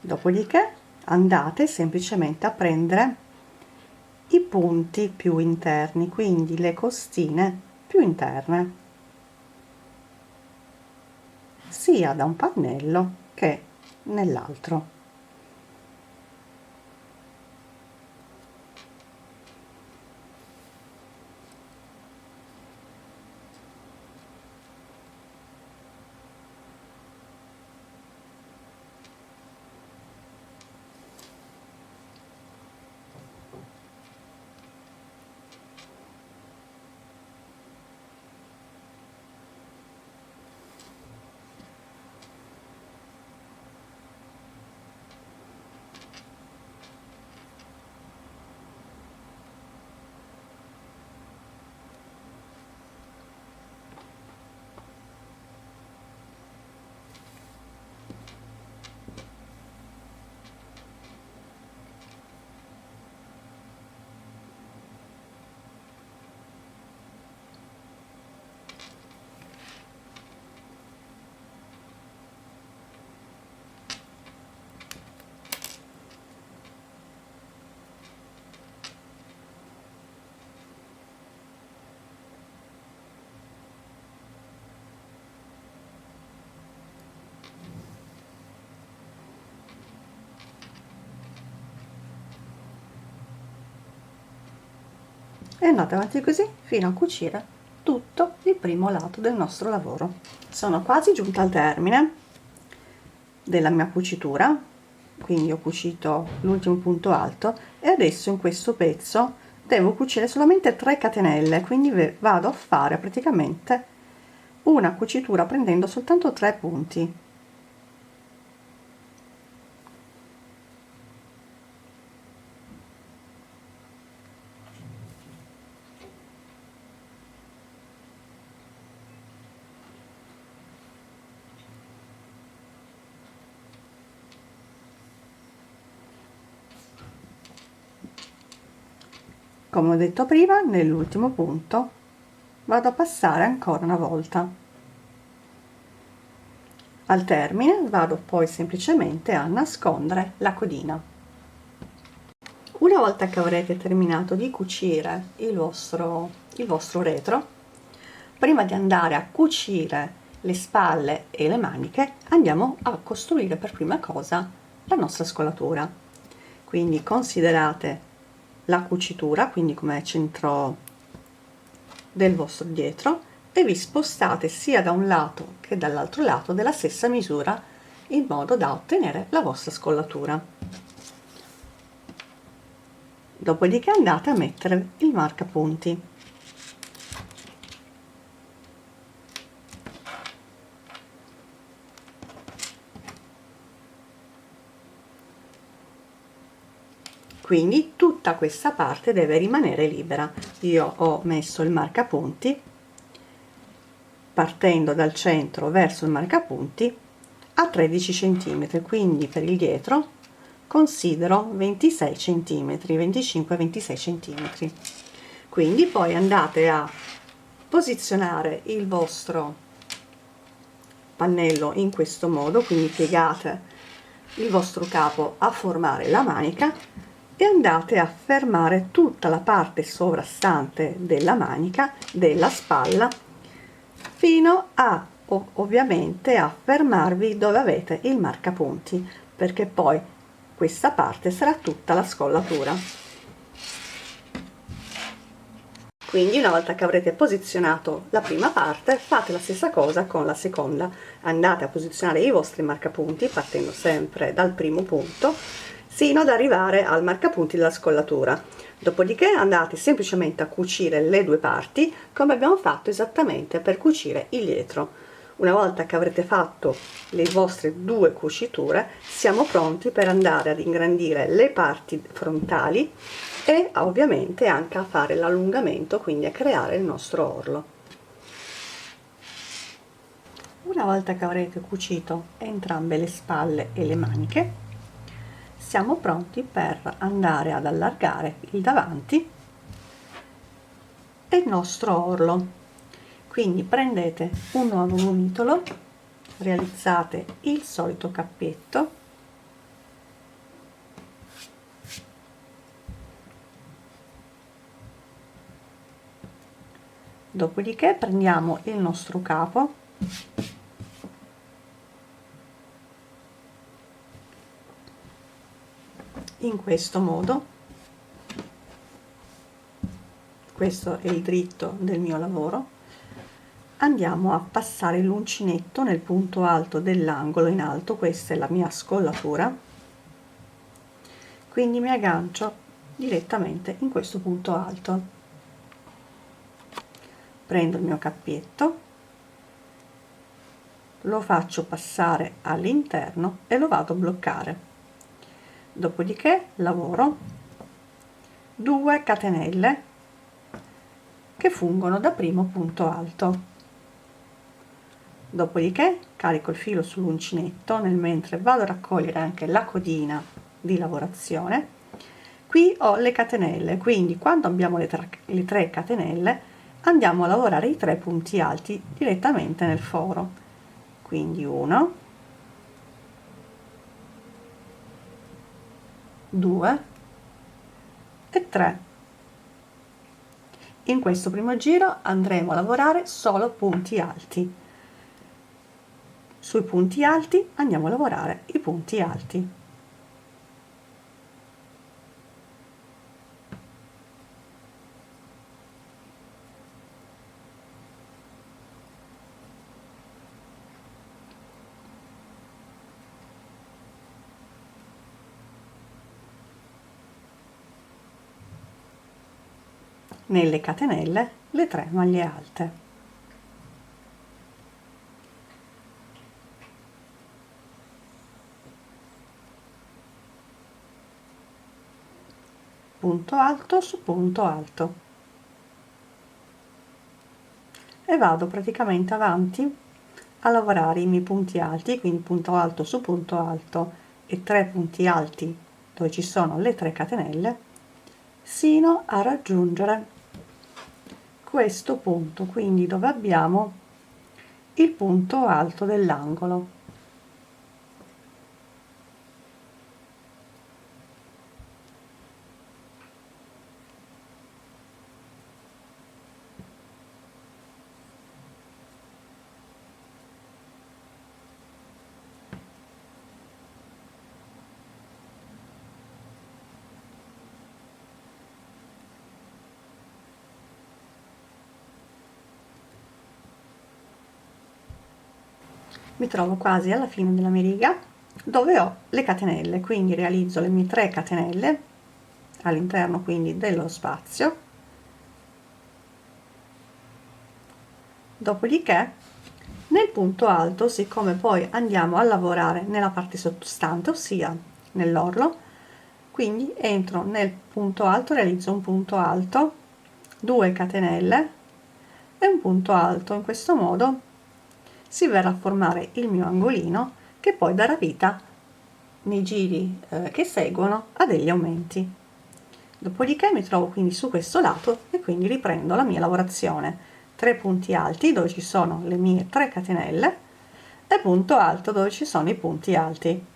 Dopodiché andate semplicemente a prendere i punti più interni, quindi le costine più interne, sia da un pannello che nell'altro. E andate avanti così fino a cucire tutto il primo lato del nostro lavoro. Sono quasi giunta al termine della mia cucitura, quindi ho cucito l'ultimo punto alto e adesso in questo pezzo devo cucire solamente 3 catenelle, quindi vado a fare praticamente una cucitura prendendo soltanto 3 punti. Come ho detto prima, nell'ultimo punto vado a passare ancora una volta. Al termine vado poi semplicemente a nascondere la codina. Una volta che avrete terminato di cucire il vostro retro, prima di andare a cucire le spalle e le maniche, andiamo a costruire per prima cosa la nostra scollatura. Quindi considerate la cucitura, quindi come centro del vostro dietro, e vi spostate sia da un lato che dall'altro lato della stessa misura in modo da ottenere la vostra scollatura. Dopodiché andate a mettere il marcapunti. Quindi tutta questa parte deve rimanere libera. Io ho messo il marcapunti partendo dal centro verso il marcapunti a 13 cm, quindi per il dietro considero 26 cm, 25-26 cm. Quindi poi andate a posizionare il vostro pannello in questo modo, quindi piegate il vostro capo a formare la manica e andate a fermare tutta la parte sovrastante della manica, della spalla, fino a ovviamente a fermarvi dove avete il marcapunti, perché poi questa parte sarà tutta la scollatura. Quindi una volta che avrete posizionato la prima parte, fate la stessa cosa con la seconda. Andate a posizionare i vostri marcapunti partendo sempre dal primo punto sino ad arrivare al marcapunti della scollatura. Dopodiché andate semplicemente a cucire le due parti come abbiamo fatto esattamente per cucire il dietro. Una volta che avrete fatto le vostre due cuciture, siamo pronti per andare ad ingrandire le parti frontali e ovviamente anche a fare l'allungamento, quindi a creare il nostro orlo. Una volta che avrete cucito entrambe le spalle e le maniche, siamo pronti per andare ad allargare il davanti e il nostro orlo. Quindi prendete un nuovo gomitolo, realizzate il solito cappietto, dopodiché prendiamo il nostro capo in questo modo. Questo è il dritto del mio lavoro. Andiamo a passare l'uncinetto nel punto alto dell'angolo in alto, questa è la mia scollatura, quindi mi aggancio direttamente in questo punto alto, prendo il mio cappietto, lo faccio passare all'interno e lo vado a bloccare, dopodiché lavoro 2 catenelle che fungono da primo punto alto. Dopodiché carico il filo sull'uncinetto nel mentre vado a raccogliere anche la codina di lavorazione. Qui ho le catenelle, quindi quando abbiamo le 3 catenelle andiamo a lavorare i 3 punti alti direttamente nel foro. Quindi 1, 2 e 3. In questo primo giro andremo a lavorare solo punti alti. Sui punti alti andiamo a lavorare i punti alti. Nelle catenelle le 3 maglie alte. Punto alto su punto alto e vado praticamente avanti a lavorare i miei punti alti, quindi punto alto su punto alto e 3 punti alti dove ci sono le 3 catenelle sino a raggiungere questo punto, quindi dove abbiamo il punto alto dell'angolo. Mi trovo quasi alla fine della mia riga dove ho le catenelle, quindi realizzo le mie 3 catenelle all'interno quindi dello spazio. Dopodiché nel punto alto, siccome poi andiamo a lavorare nella parte sottostante, ossia nell'orlo, quindi entro nel punto alto, realizzo un punto alto, 2 catenelle e un punto alto. In questo modo si verrà a formare il mio angolino, che poi darà vita nei giri che seguono a degli aumenti. Dopodiché mi trovo quindi su questo lato e quindi riprendo la mia lavorazione: 3 punti alti dove ci sono le mie 3 catenelle e punto alto dove ci sono i punti alti,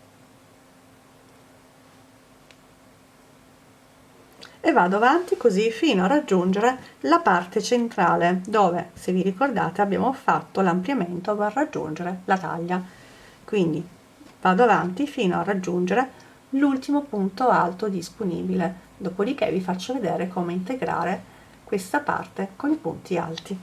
e vado avanti così fino a raggiungere la parte centrale dove, se vi ricordate, abbiamo fatto l'ampliamento per raggiungere la taglia. Quindi vado avanti fino a raggiungere l'ultimo punto alto disponibile, dopodiché vi faccio vedere come integrare questa parte con i punti alti.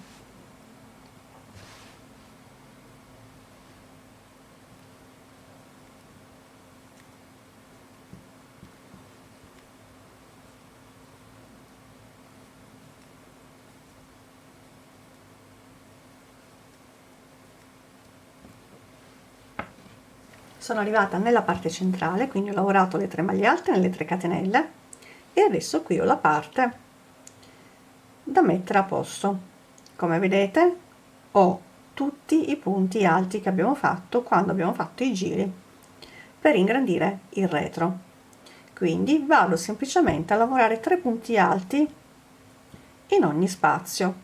Sono arrivata nella parte centrale, quindi ho lavorato le 3 maglie alte nelle 3 catenelle e adesso qui ho la parte da mettere a posto. Come vedete ho tutti i punti alti che abbiamo fatto quando abbiamo fatto i giri per ingrandire il retro, quindi vado semplicemente a lavorare 3 punti alti in ogni spazio.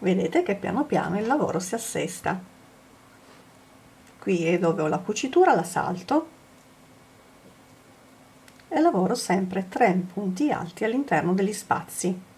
Vedete che piano piano il lavoro si assesta. Qui è dove ho la cucitura, la salto e lavoro sempre 3 punti alti all'interno degli spazi.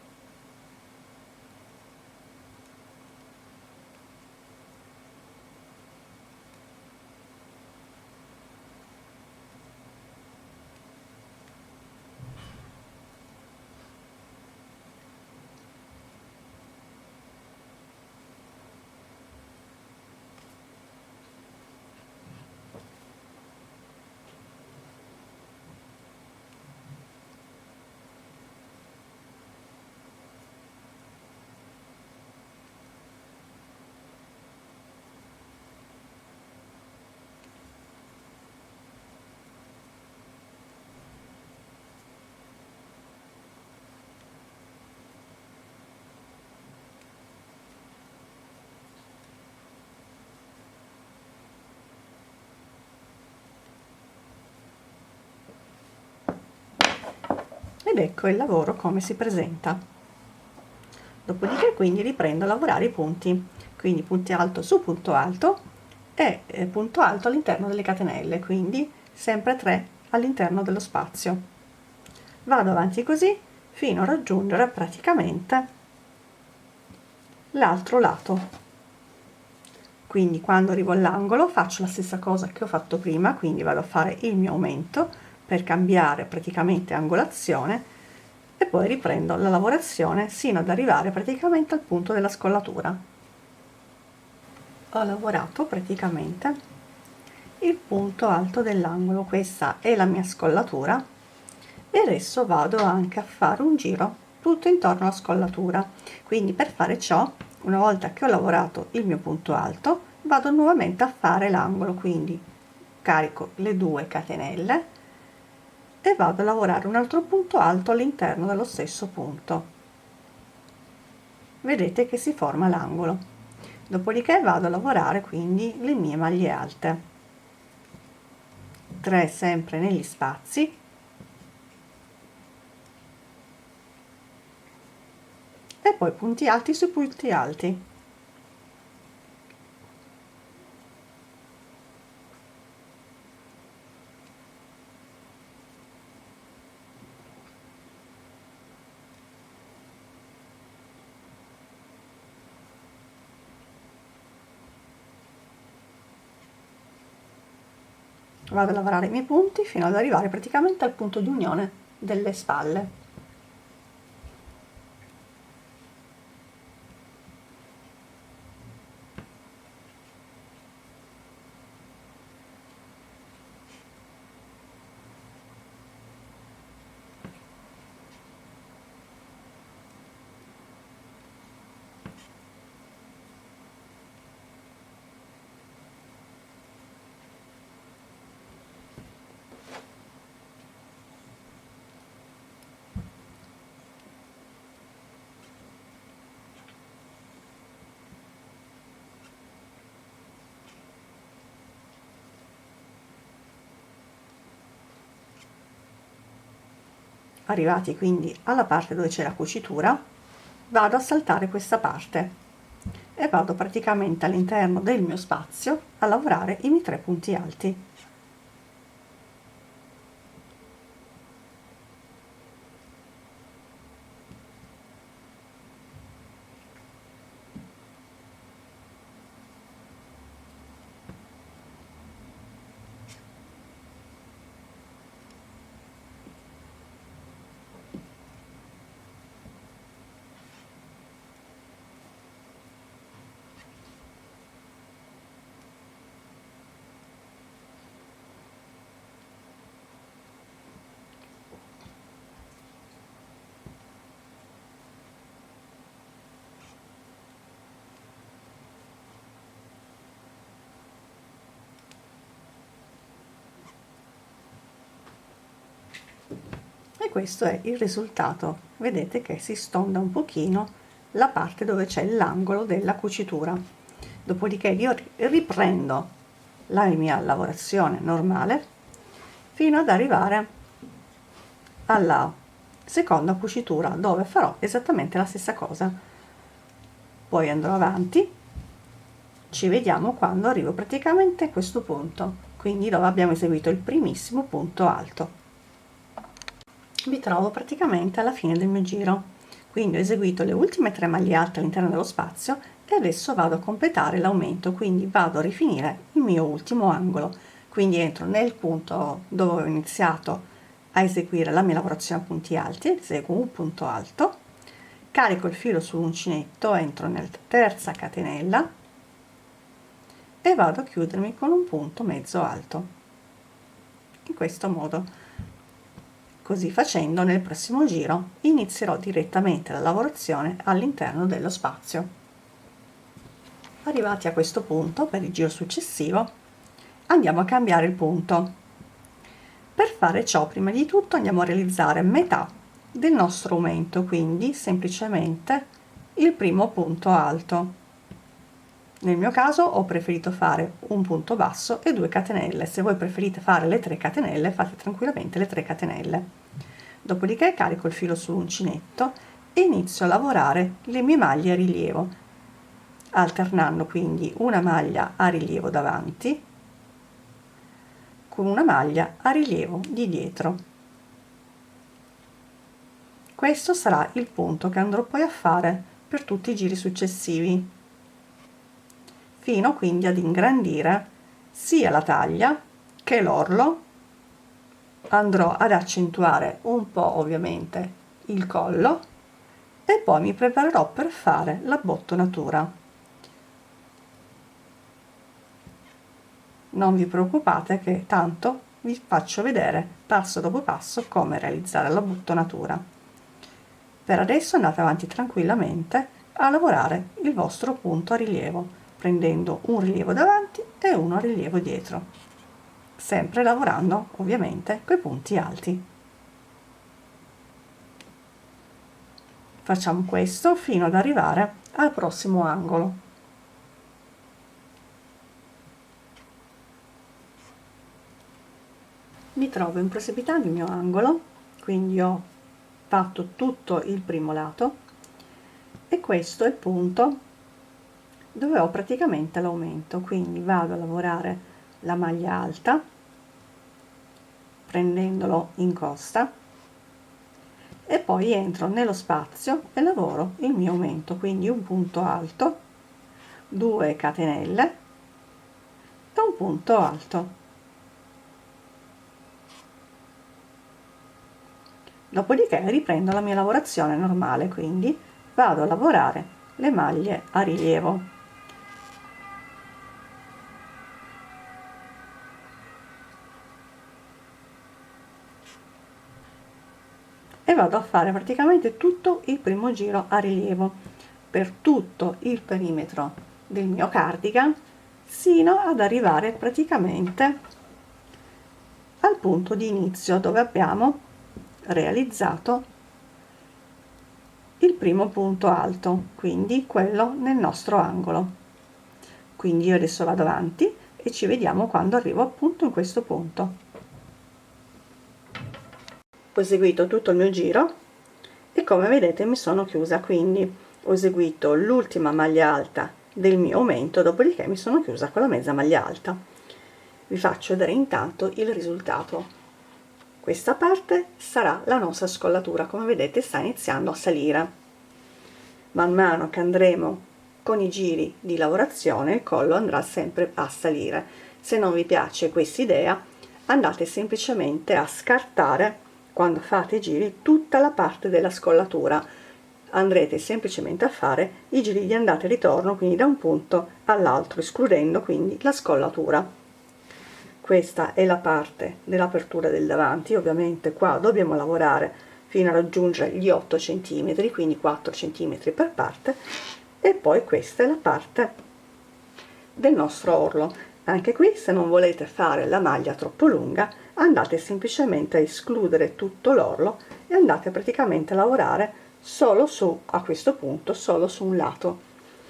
Ed ecco il lavoro come si presenta. Dopodiché quindi riprendo a lavorare i punti, quindi punto alto su punto alto e punto alto all'interno delle catenelle, quindi sempre 3 all'interno dello spazio. Vado avanti così fino a raggiungere praticamente l'altro lato. Quindi quando arrivo all'angolo faccio la stessa cosa che ho fatto prima, quindi vado a fare il mio aumento per cambiare praticamente angolazione e poi riprendo la lavorazione sino ad arrivare praticamente al punto della scollatura. Ho lavorato praticamente il punto alto dell'angolo, questa è la mia scollatura, e adesso vado anche a fare un giro tutto intorno alla scollatura. Quindi per fare ciò, una volta che ho lavorato il mio punto alto, vado nuovamente a fare l'angolo, quindi carico le 2 catenelle e vado a lavorare un altro punto alto all'interno dello stesso punto. Vedete che si forma l'angolo. Dopodiché vado a lavorare quindi le mie maglie alte, 3 sempre negli spazi, e poi punti alti su punti alti. Vado a lavorare i miei punti fino ad arrivare praticamente al punto di unione delle spalle. Arrivati quindi alla parte dove c'è la cucitura, vado a saltare questa parte e vado praticamente all'interno del mio spazio a lavorare i miei 3 punti alti. E questo è il risultato. Vedete che si stonda un pochino la parte dove c'è l'angolo della cucitura. Dopodiché io riprendo la mia lavorazione normale fino ad arrivare alla seconda cucitura, dove farò esattamente la stessa cosa. Poi andrò avanti, ci vediamo quando arrivo praticamente a questo punto, quindi dove abbiamo eseguito il primissimo punto alto. Mi trovo praticamente alla fine del mio giro, quindi ho eseguito le ultime 3 maglie alte all'interno dello spazio e adesso vado a completare l'aumento, quindi vado a rifinire il mio ultimo angolo, quindi entro nel punto dove ho iniziato a eseguire la mia lavorazione a punti alti, eseguo un punto alto, carico il filo sull'uncinetto, entro nella terza catenella e vado a chiudermi con un punto mezzo alto, in questo modo. Così facendo, nel prossimo giro inizierò direttamente la lavorazione all'interno dello spazio. Arrivati a questo punto, per il giro successivo andiamo a cambiare il punto. Per fare ciò, prima di tutto andiamo a realizzare metà del nostro aumento, quindi semplicemente il primo punto alto. Nel mio caso ho preferito fare un punto basso e 2 catenelle. Se voi preferite fare le 3 catenelle, fate tranquillamente le 3 catenelle. Dopodiché carico il filo sull'uncinetto e inizio a lavorare le mie maglie a rilievo, alternando quindi una maglia a rilievo davanti con una maglia a rilievo di dietro. Questo sarà il punto che andrò poi a fare per tutti i giri successivi, fino quindi ad ingrandire sia la taglia che l'orlo. Andrò ad accentuare un po' ovviamente il collo e poi mi preparerò per fare la bottonatura. Non vi preoccupate che tanto vi faccio vedere passo dopo passo come realizzare la bottonatura. Per adesso andate avanti tranquillamente a lavorare il vostro punto a rilievo, prendendo un rilievo davanti e uno a rilievo dietro, sempre lavorando ovviamente coi punti alti. Facciamo questo fino ad arrivare al prossimo angolo. Mi trovo in prossimità del mio angolo, quindi ho fatto tutto il primo lato e questo è il punto dove ho praticamente l'aumento, quindi vado a lavorare la maglia alta prendendolo in costa e poi entro nello spazio e lavoro il mio aumento, quindi un punto alto, 2 catenelle e un punto alto. Dopodiché riprendo la mia lavorazione normale, quindi vado a lavorare le maglie a rilievo. E vado a fare praticamente tutto il primo giro a rilievo per tutto il perimetro del mio cardigan sino ad arrivare praticamente al punto di inizio dove abbiamo realizzato il primo punto alto, quindi quello nel nostro angolo. Quindi io adesso vado avanti e ci vediamo quando arrivo appunto in questo punto. Ho eseguito tutto il mio giro e come vedete mi sono chiusa, quindi ho eseguito l'ultima maglia alta del mio aumento, dopodiché mi sono chiusa con la mezza maglia alta. Vi faccio vedere intanto il risultato. Questa parte sarà la nostra scollatura, come vedete sta iniziando a salire. Man mano che andremo con i giri di lavorazione il collo andrà sempre a salire. Se non vi piace questa idea andate semplicemente a scartare quando fate i giri tutta la parte della scollatura, andrete semplicemente a fare i giri di andata e ritorno, quindi da un punto all'altro, escludendo quindi la scollatura. Questa è la parte dell'apertura del davanti, ovviamente qua dobbiamo lavorare fino a raggiungere gli 8 cm, quindi 4 cm per parte, e poi questa è la parte del nostro orlo. Anche qui, se non volete fare la maglia troppo lunga, andate semplicemente a escludere tutto l'orlo e andate praticamente a lavorare solo su, a questo punto, solo su un lato,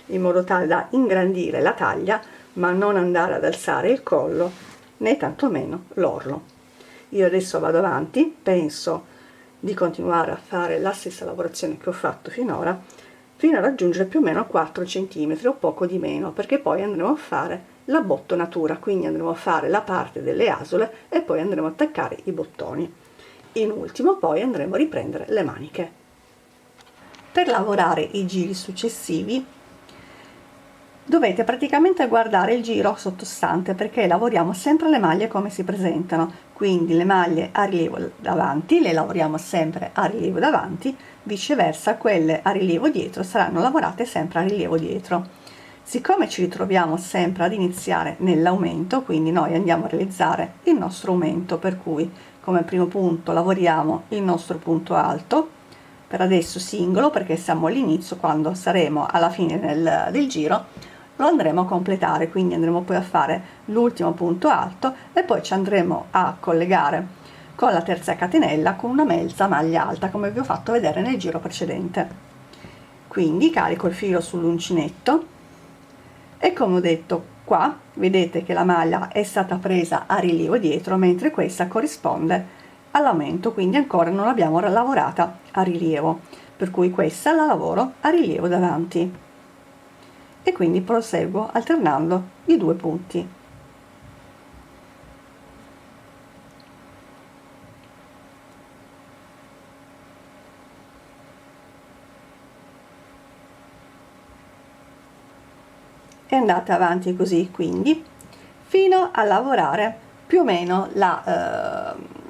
in modo tale da ingrandire la taglia ma non andare ad alzare il collo né tantomeno l'orlo. Io adesso vado avanti, penso di continuare a fare la stessa lavorazione che ho fatto finora fino a raggiungere più o meno 4 cm o poco di meno, perché poi andremo a fare la bottonatura, quindi andremo a fare la parte delle asole e poi andremo a attaccare i bottoni. In ultimo poi andremo a riprendere le maniche. Per lavorare i giri successivi dovete praticamente guardare il giro sottostante, perché lavoriamo sempre le maglie come si presentano, quindi le maglie a rilievo davanti le lavoriamo sempre a rilievo davanti, viceversa quelle a rilievo dietro saranno lavorate sempre a rilievo dietro. Siccome ci ritroviamo sempre ad iniziare nell'aumento, quindi noi andiamo a realizzare il nostro aumento, per cui come primo punto lavoriamo il nostro punto alto, per adesso singolo perché siamo all'inizio, quando saremo alla fine del giro lo andremo a completare, quindi andremo poi a fare l'ultimo punto alto e poi ci andremo a collegare con la terza catenella con una mezza maglia alta, come vi ho fatto vedere nel giro precedente. Quindi carico il filo sull'uncinetto e come ho detto qua vedete che la maglia è stata presa a rilievo dietro, mentre questa corrisponde all'aumento, quindi ancora non l'abbiamo lavorata a rilievo, per cui questa la lavoro a rilievo davanti e quindi proseguo alternando i due punti. E andate avanti così quindi fino a lavorare più o meno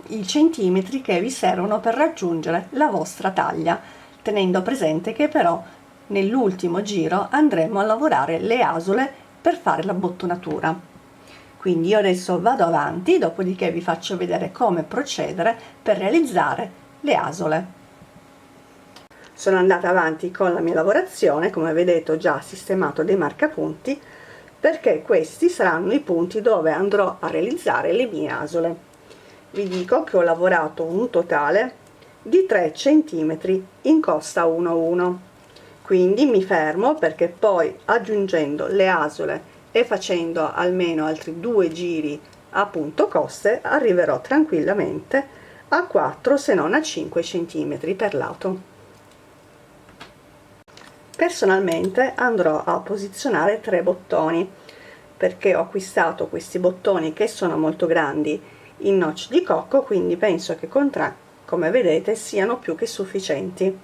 i centimetri che vi servono per raggiungere la vostra taglia, tenendo presente che però nell'ultimo giro andremo a lavorare le asole per fare la bottonatura. Quindi io adesso vado avanti, dopodiché vi faccio vedere come procedere per realizzare le asole. Sono andata avanti con la mia lavorazione, come vedete ho già sistemato dei marcapunti, perché questi saranno i punti dove andrò a realizzare le mie asole. Vi dico che ho lavorato un totale di 3 centimetri in costa 1,1, quindi mi fermo perché poi aggiungendo le asole e facendo almeno altri 2 giri a punto coste arriverò tranquillamente a 4 se non a 5 centimetri per lato. Personalmente andrò a posizionare 3 bottoni perché ho acquistato questi bottoni che sono molto grandi in noce di cocco, quindi penso che con 3, come vedete, siano più che sufficienti.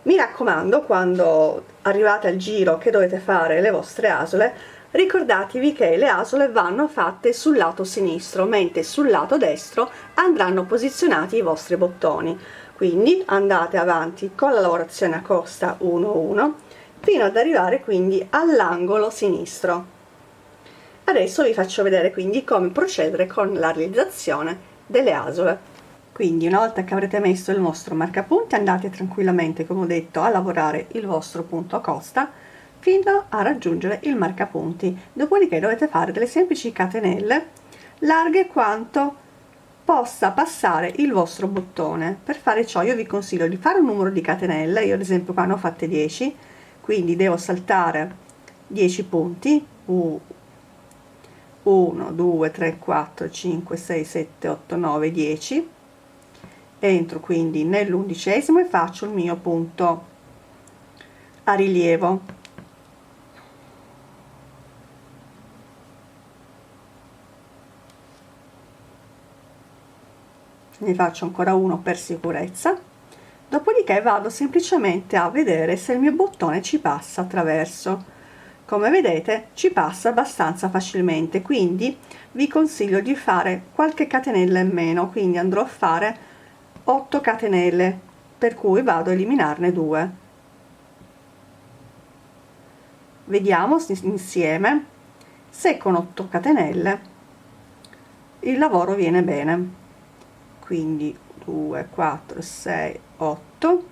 Mi raccomando, quando arrivate al giro che dovete fare le vostre asole, ricordatevi che le asole vanno fatte sul lato sinistro, mentre sul lato destro andranno posizionati i vostri bottoni. Quindi andate avanti con la lavorazione a costa 1,1 fino ad arrivare quindi all'angolo sinistro. Adesso vi faccio vedere quindi come procedere con la realizzazione delle asole. Quindi una volta che avrete messo il vostro marcapunti andate tranquillamente, come ho detto, a lavorare il vostro punto a costa fino a raggiungere il marcapunti, dopodiché dovete fare delle semplici catenelle larghe quanto possa passare il vostro bottone. Per fare ciò io vi consiglio di fare un numero di catenelle, io ad esempio qua ne ho fatte 10, quindi devo saltare 10 punti, 1 2 3 4 5 6 7 8 9 10, entro quindi nell'11° e faccio il mio punto a rilievo. Ne faccio ancora uno per sicurezza, dopodiché vado semplicemente a vedere se il mio bottone ci passa attraverso. Come vedete ci passa abbastanza facilmente, quindi vi consiglio di fare qualche catenella in meno, quindi andrò a fare 8 catenelle, per cui vado a eliminarne 2. Vediamo insieme se con 8 catenelle il lavoro viene bene. Quindi 2 4 6 8,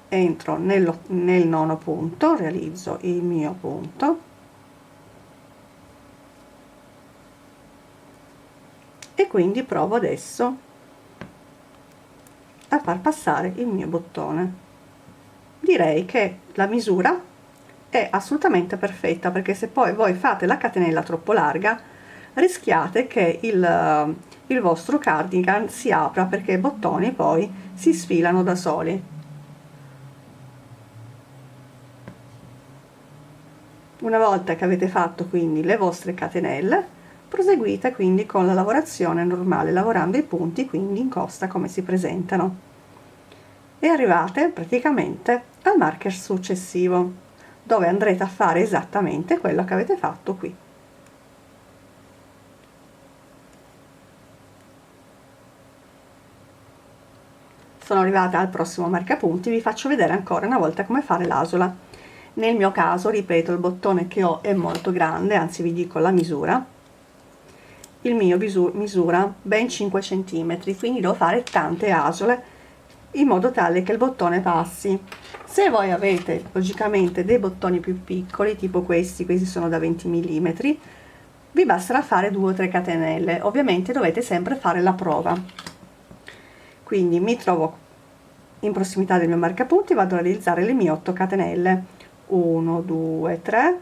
entro nel nono punto, realizzo il mio punto e quindi provo adesso a far passare il mio bottone. Direi che la misura è assolutamente perfetta, perché se poi voi fate la catenella troppo larga rischiate che il vostro cardigan si apra, perché i bottoni poi si sfilano da soli. Una volta che avete fatto quindi le vostre catenelle, proseguite quindi con la lavorazione normale, lavorando i punti quindi in costa come si presentano, e arrivate praticamente al marker successivo, dove andrete a fare esattamente quello che avete fatto qui. Sono arrivata al prossimo marcapunti, vi faccio vedere ancora una volta come fare l'asola. Nel mio caso, ripeto, il bottone che ho è molto grande, anzi vi dico la misura. Il mio misura ben 5 cm, quindi devo fare tante asole in modo tale che il bottone passi. Se voi avete logicamente dei bottoni più piccoli, tipo questi sono da 20 mm, vi basterà fare 2 o 3 catenelle. Ovviamente dovete sempre fare la prova. Quindi mi trovo in prossimità del mio marcapunti, vado a realizzare le mie 8 catenelle, 1 2 3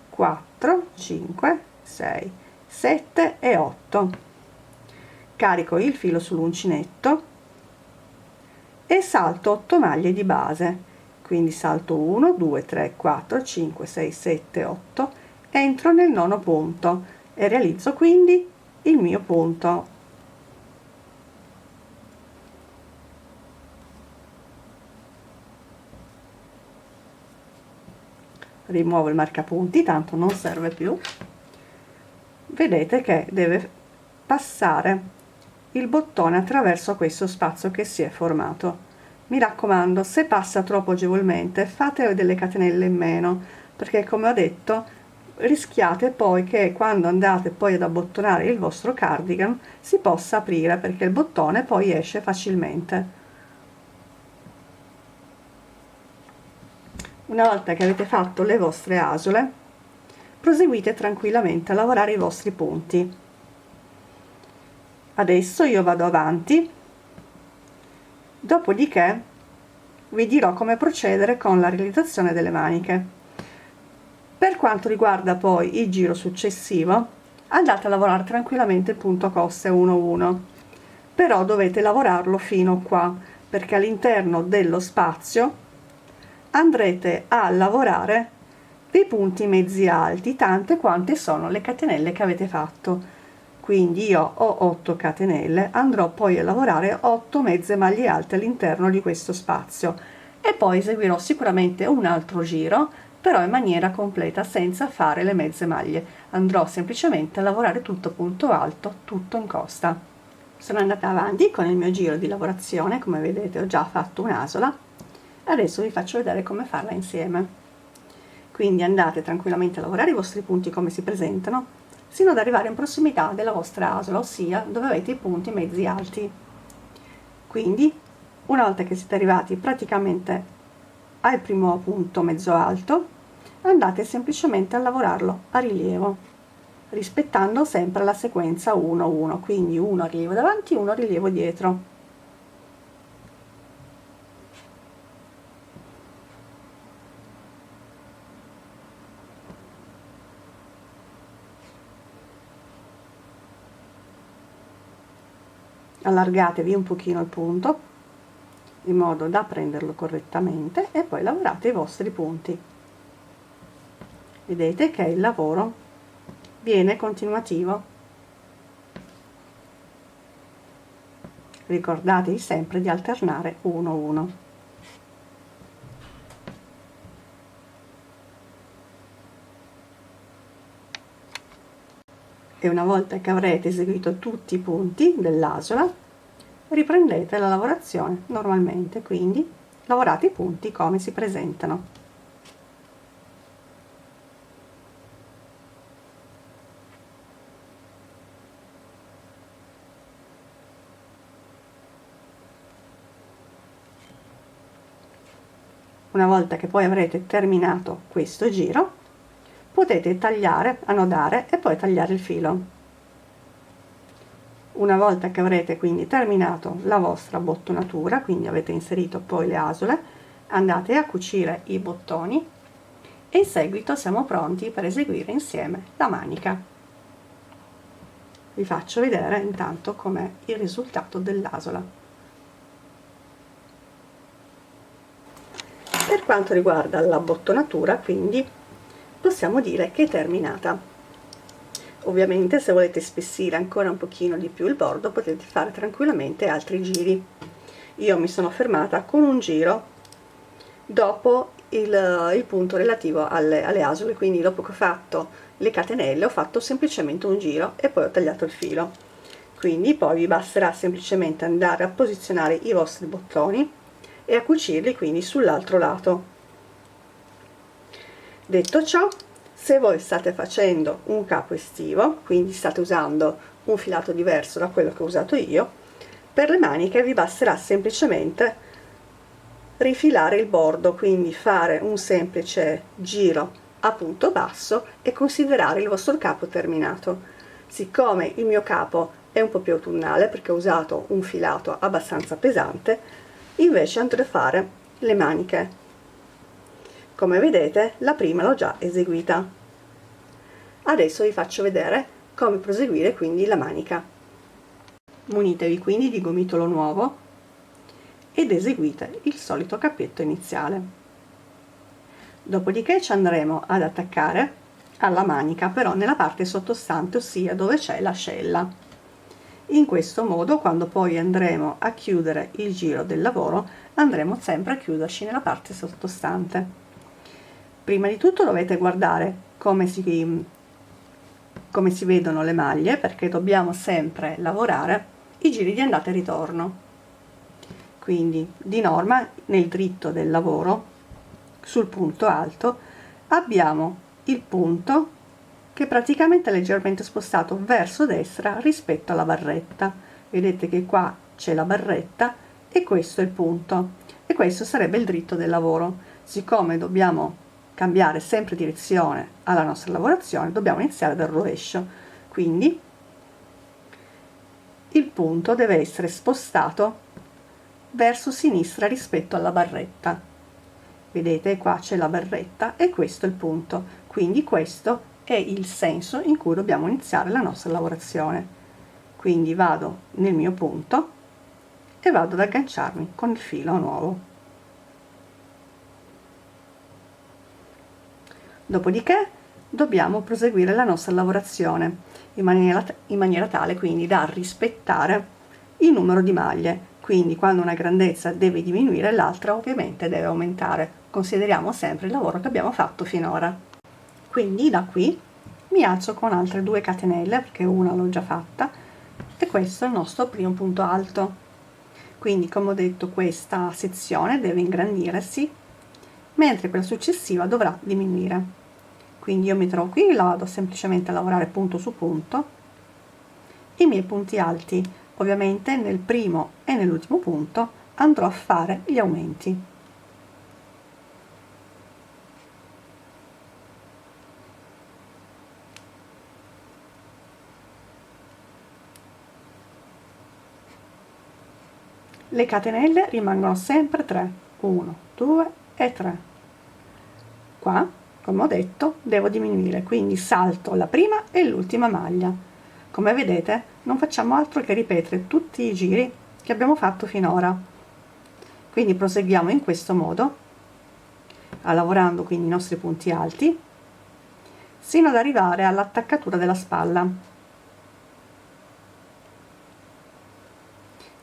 4 5 6 7 e 8. Carico il filo sull'uncinetto e salto 8 maglie di base, quindi salto 1 2 3 4 5 6 7 8, entro nel nono punto e realizzo quindi il mio punto. Rimuovo il marcapunti, tanto non serve più. Vedete che deve passare il bottone attraverso questo spazio che si è formato. Mi raccomando, se passa troppo agevolmente fate delle catenelle in meno, perché come ho detto rischiate poi che quando andate poi ad abbottonare il vostro cardigan si possa aprire, perché il bottone poi esce facilmente. Una volta che avete fatto le vostre asole, proseguite tranquillamente a lavorare i vostri punti. Adesso io vado avanti, dopodiché vi dirò come procedere con la realizzazione delle maniche. Per quanto riguarda poi il giro successivo, andate a lavorare tranquillamente il punto coste 1-1, però dovete lavorarlo fino qua, perché all'interno dello spazio andrete a lavorare dei punti mezzi alti, tante quante sono le catenelle che avete fatto. Quindi io ho 8 catenelle, andrò poi a lavorare 8 mezze maglie alte all'interno di questo spazio e poi eseguirò sicuramente un altro giro, però in maniera completa senza fare le mezze maglie. Andrò semplicemente a lavorare tutto punto alto, tutto in costa. Sono andata avanti con il mio giro di lavorazione, come vedete ho già fatto un'asola, adesso vi faccio vedere come farla insieme. Quindi andate tranquillamente a lavorare i vostri punti come si presentano, sino ad arrivare in prossimità della vostra asola, ossia dove avete i punti mezzi alti. Quindi una volta che siete arrivati praticamente al primo punto mezzo alto, andate semplicemente a lavorarlo a rilievo, rispettando sempre la sequenza 1-1, quindi 1 rilievo davanti, 1 rilievo dietro. Allargatevi un pochino il punto in modo da prenderlo correttamente e poi lavorate i vostri punti. Vedete che il lavoro viene continuativo. Ricordatevi sempre di alternare 1-1. E una volta che avrete eseguito tutti i punti dell'asola, riprendete la lavorazione normalmente, quindi lavorate i punti come si presentano. Una volta che poi avrete terminato questo giro, potete tagliare, annodare e poi tagliare il filo. Una volta che avrete quindi terminato la vostra bottonatura, quindi avete inserito poi le asole, andate a cucire i bottoni e in seguito siamo pronti per eseguire insieme la manica. Vi faccio vedere intanto com'è il risultato dell'asola. Per quanto riguarda la bottonatura, quindi possiamo dire che è terminata. Ovviamente se volete spessire ancora un pochino di più il bordo potete fare tranquillamente altri giri. Io mi sono fermata con un giro dopo il punto relativo alle asole, quindi dopo che ho fatto le catenelle ho fatto semplicemente un giro e poi ho tagliato il filo. Quindi poi vi basterà semplicemente andare a posizionare i vostri bottoni e a cucirli quindi sull'altro lato. Detto ciò, se voi state facendo un capo estivo, quindi state usando un filato diverso da quello che ho usato io, per le maniche vi basterà semplicemente rifilare il bordo, quindi fare un semplice giro a punto basso e considerare il vostro capo terminato. Siccome il mio capo è un po' più autunnale perché ho usato un filato abbastanza pesante, invece andrò a fare le maniche. Come vedete la prima l'ho già eseguita. Adesso vi faccio vedere come proseguire quindi la manica. Munitevi quindi di gomitolo nuovo ed eseguite il solito cappetto iniziale. Dopodiché ci andremo ad attaccare alla manica, però nella parte sottostante, ossia dove c'è l'ascella. In questo modo, quando poi andremo a chiudere il giro del lavoro, andremo sempre a chiuderci nella parte sottostante. Prima di tutto dovete guardare come si vedono le maglie, perché dobbiamo sempre lavorare i giri di andata e ritorno. Quindi di norma nel dritto del lavoro sul punto alto abbiamo il punto che praticamente è leggermente spostato verso destra rispetto alla barretta. Vedete che qua c'è la barretta e questo è il punto, e questo sarebbe il dritto del lavoro. Siccome dobbiamo cambiare sempre direzione alla nostra lavorazione, dobbiamo iniziare dal rovescio, quindi il punto deve essere spostato verso sinistra rispetto alla barretta. Vedete, qua c'è la barretta e questo è il punto, quindi questo è il senso in cui dobbiamo iniziare la nostra lavorazione. Quindi vado nel mio punto e vado ad agganciarmi con il filo nuovo. Dopodiché dobbiamo proseguire la nostra lavorazione in maniera tale quindi da rispettare il numero di maglie. Quindi quando una grandezza deve diminuire, l'altra ovviamente deve aumentare. Consideriamo sempre il lavoro che abbiamo fatto finora. Quindi da qui mi alzo con altre 2 catenelle, perché una l'ho già fatta, e questo è il nostro primo punto alto. Quindi, come ho detto, questa sezione deve ingrandirsi, mentre quella successiva dovrà diminuire. Quindi io mi trovo qui, la vado semplicemente a lavorare punto su punto. I miei punti alti, ovviamente nel primo e nell'ultimo punto andrò a fare gli aumenti. Le catenelle rimangono sempre 3, 1, 2 e 3. Qua, come ho detto, devo diminuire, quindi salto la prima e l'ultima maglia. Come vedete, non facciamo altro che ripetere tutti i giri che abbiamo fatto finora. Quindi proseguiamo in questo modo, lavorando quindi i nostri punti alti, sino ad arrivare all'attaccatura della spalla.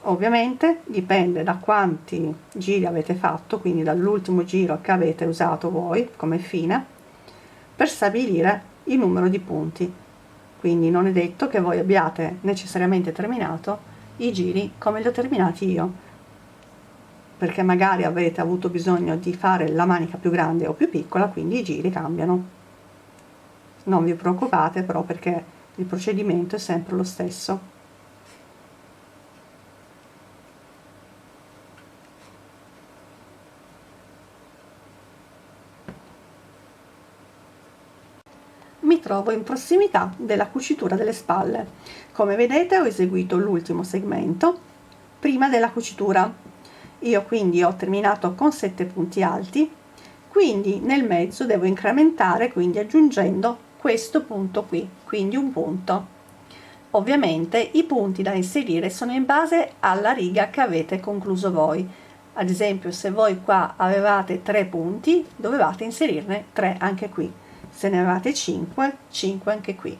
Ovviamente dipende da quanti giri avete fatto, quindi dall'ultimo giro che avete usato voi come fine, per stabilire il numero di punti. Quindi non è detto che voi abbiate necessariamente terminato i giri come li ho terminati io, perché magari avete avuto bisogno di fare la manica più grande o più piccola, quindi i giri cambiano. Non vi preoccupate però, perché il procedimento è sempre lo stesso. Mi trovo in prossimità della cucitura delle spalle. Come vedete ho eseguito l'ultimo segmento prima della cucitura. Io quindi ho terminato con 7 punti alti, quindi nel mezzo devo incrementare, quindi aggiungendo questo punto qui, quindi un punto. Ovviamente i punti da inserire sono in base alla riga che avete concluso voi. Ad esempio, se voi qua avevate 3 punti, dovevate inserirne 3 anche qui. Se ne avevate 5, 5 anche qui.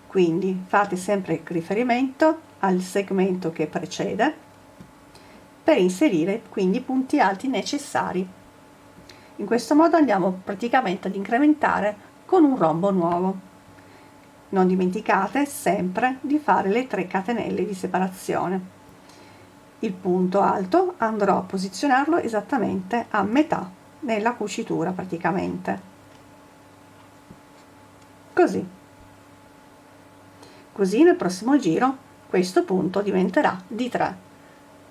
Quindi fate sempre riferimento al segmento che precede per inserire quindi i punti alti necessari. In questo modo andiamo praticamente ad incrementare con un rombo nuovo. Non dimenticate sempre di fare le 3 catenelle di separazione. Il punto alto andrò a posizionarlo esattamente a metà nella cucitura praticamente. Così nel prossimo giro questo punto diventerà di 3,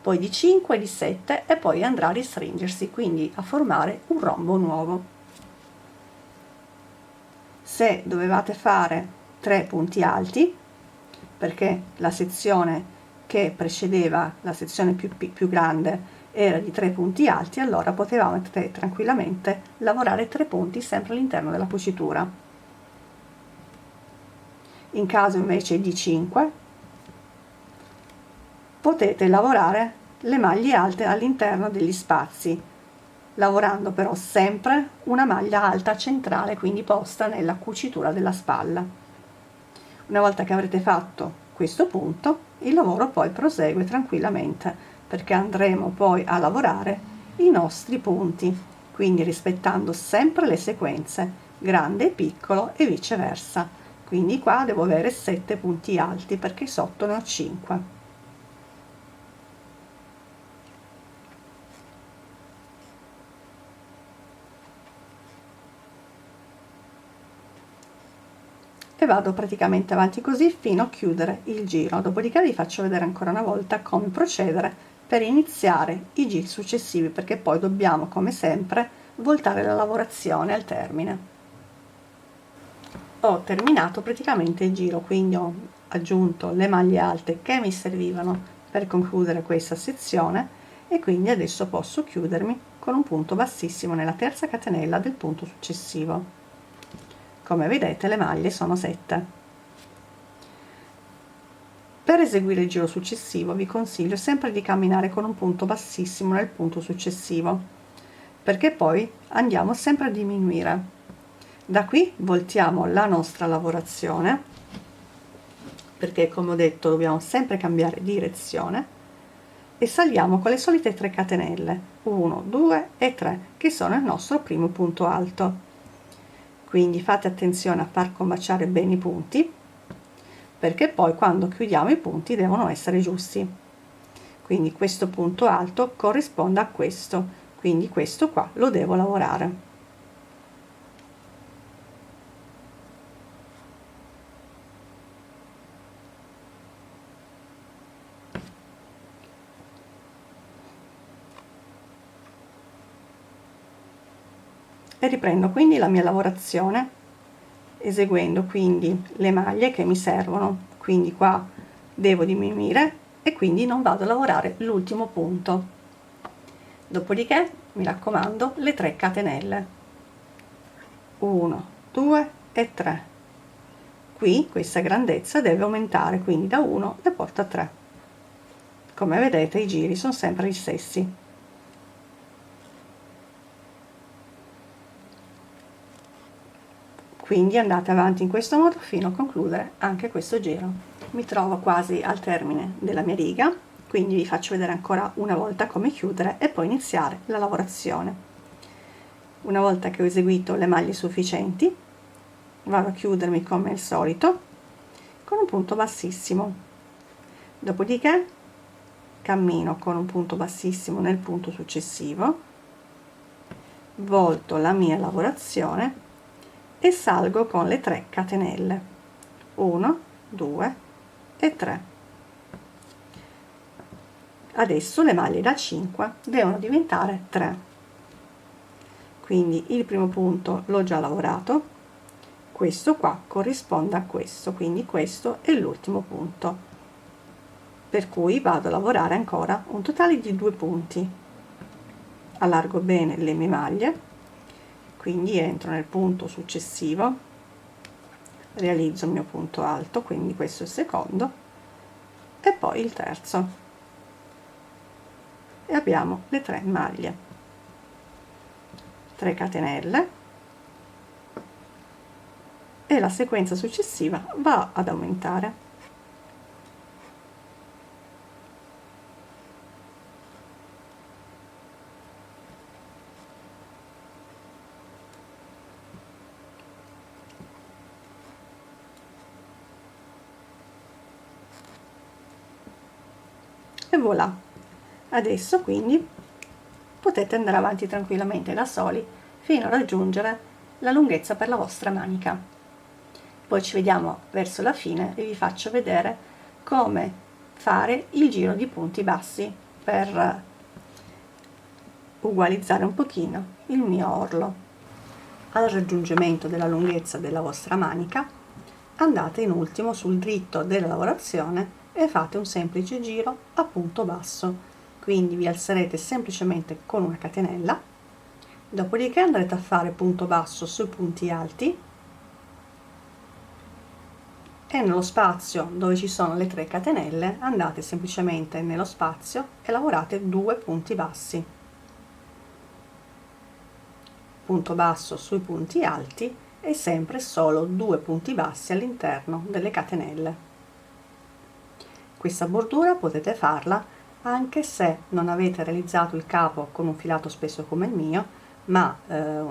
poi di 5, di 7 e poi andrà a ristringersi, quindi a formare un rombo nuovo. Se dovevate fare 3 punti alti, perché la sezione che precedeva la sezione più grande era di 3 punti alti, allora potevate tranquillamente lavorare 3 punti sempre all'interno della cucitura. In caso invece di 5 potete lavorare le maglie alte all'interno degli spazi, lavorando però sempre una maglia alta centrale, quindi posta nella cucitura della spalla. Una volta che avrete fatto questo punto, il lavoro poi prosegue tranquillamente, perché andremo poi a lavorare i nostri punti, quindi rispettando sempre le sequenze grande e piccolo e viceversa. Quindi qua devo avere 7 punti alti perché sotto ne ho 5. e vado praticamente avanti così fino a chiudere il giro. Dopodiché vi faccio vedere ancora una volta come procedere per iniziare i giri successivi, perché poi dobbiamo, come sempre, voltare la lavorazione al termine. Ho terminato praticamente il giro, quindi ho aggiunto le maglie alte che mi servivano per concludere questa sezione, e quindi adesso posso chiudermi con un punto bassissimo nella terza catenella del punto successivo. Come vedete le maglie sono 7. Per eseguire il giro successivo vi consiglio sempre di camminare con un punto bassissimo nel punto successivo, perché poi andiamo sempre a diminuire. Da qui voltiamo la nostra lavorazione, perché come ho detto dobbiamo sempre cambiare direzione, e saliamo con le solite 3 catenelle, 1 2 e 3, che sono il nostro primo punto alto. Quindi fate attenzione a far combaciare bene i punti, perché poi quando chiudiamo i punti devono essere giusti. Quindi questo punto alto corrisponde a questo, quindi questo qua lo devo lavorare. E riprendo quindi la mia lavorazione eseguendo quindi le maglie che mi servono, quindi qua devo diminuire e quindi non vado a lavorare l'ultimo punto. Dopodiché mi raccomando le 3 catenelle, 1 2 e 3. Qui questa grandezza deve aumentare, quindi da 1 le porto a 3. Come vedete i giri sono sempre gli stessi. Quindi andate avanti in questo modo fino a concludere anche questo giro. Mi trovo quasi al termine della mia riga, quindi vi faccio vedere ancora una volta come chiudere e poi iniziare la lavorazione. Una volta che ho eseguito le maglie sufficienti, vado a chiudermi come al solito con un punto bassissimo. Dopodiché cammino con un punto bassissimo nel punto successivo, volto la mia lavorazione e salgo con le 3 catenelle, 1 2 e 3. Adesso le maglie da 5 devono diventare 3, quindi il primo punto l'ho già lavorato, questo qua corrisponde a questo, quindi questo è l'ultimo punto, per cui vado a lavorare ancora un totale di 2 punti. Allargo bene le mie maglie, quindi entro nel punto successivo, realizzo il mio punto alto, quindi questo è il secondo e poi il terzo, e abbiamo le 3 maglie, 3 catenelle, e la sequenza successiva va ad aumentare. E voilà, adesso quindi potete andare avanti tranquillamente da soli fino a raggiungere la lunghezza per la vostra manica. Poi ci vediamo verso la fine e vi faccio vedere come fare il giro di punti bassi per ugualizzare un pochino il mio orlo. Al raggiungimento della lunghezza della vostra manica andate in ultimo sul dritto della lavorazione e fate un semplice giro a punto basso, quindi vi alzerete semplicemente con una catenella, dopodiché andrete a fare punto basso sui punti alti e nello spazio dove ci sono le 3 catenelle andate semplicemente nello spazio e lavorate 2 punti bassi, punto basso sui punti alti e sempre solo 2 punti bassi all'interno delle catenelle. Questa bordura potete farla anche se non avete realizzato il capo con un filato spesso come il mio, ma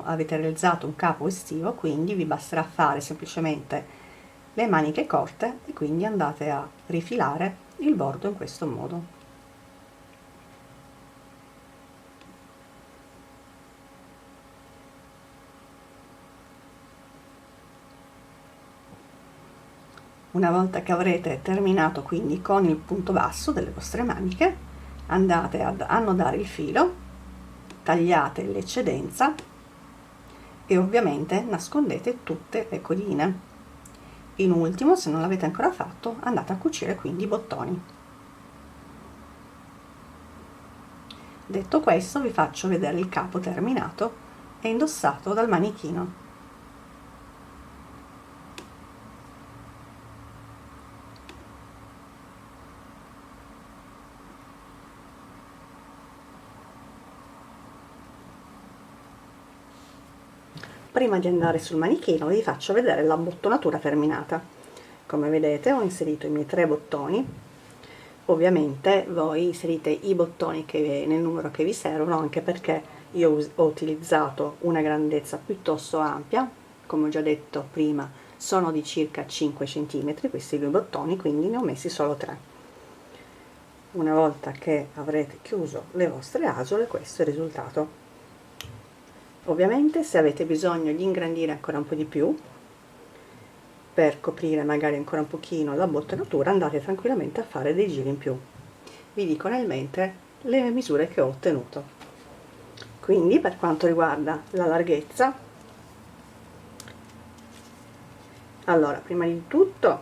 avete realizzato un capo estivo, quindi vi basterà fare semplicemente le maniche corte e quindi andate a rifilare il bordo in questo modo. Una volta che avrete terminato quindi con il punto basso delle vostre maniche, andate ad annodare il filo, tagliate l'eccedenza e ovviamente nascondete tutte le codine. In ultimo, se non l'avete ancora fatto, andate a cucire quindi i bottoni. Detto questo, vi faccio vedere il capo terminato e indossato dal manichino. Prima di andare sul manichino vi faccio vedere la bottonatura terminata. Come vedete ho inserito i miei 3 bottoni. Ovviamente voi inserite i bottoni nel numero che vi servono, anche perché io ho utilizzato una grandezza piuttosto ampia, come ho già detto prima sono di circa 5 cm questi 2 bottoni, quindi ne ho messi solo 3. Una volta che avrete chiuso le vostre asole, questo è il risultato. Ovviamente se avete bisogno di ingrandire ancora un po' di più per coprire magari ancora un pochino la bottonatura, andate tranquillamente a fare dei giri in più. Vi dico nel mentre le misure che ho ottenuto. Quindi per quanto riguarda la larghezza, allora prima di tutto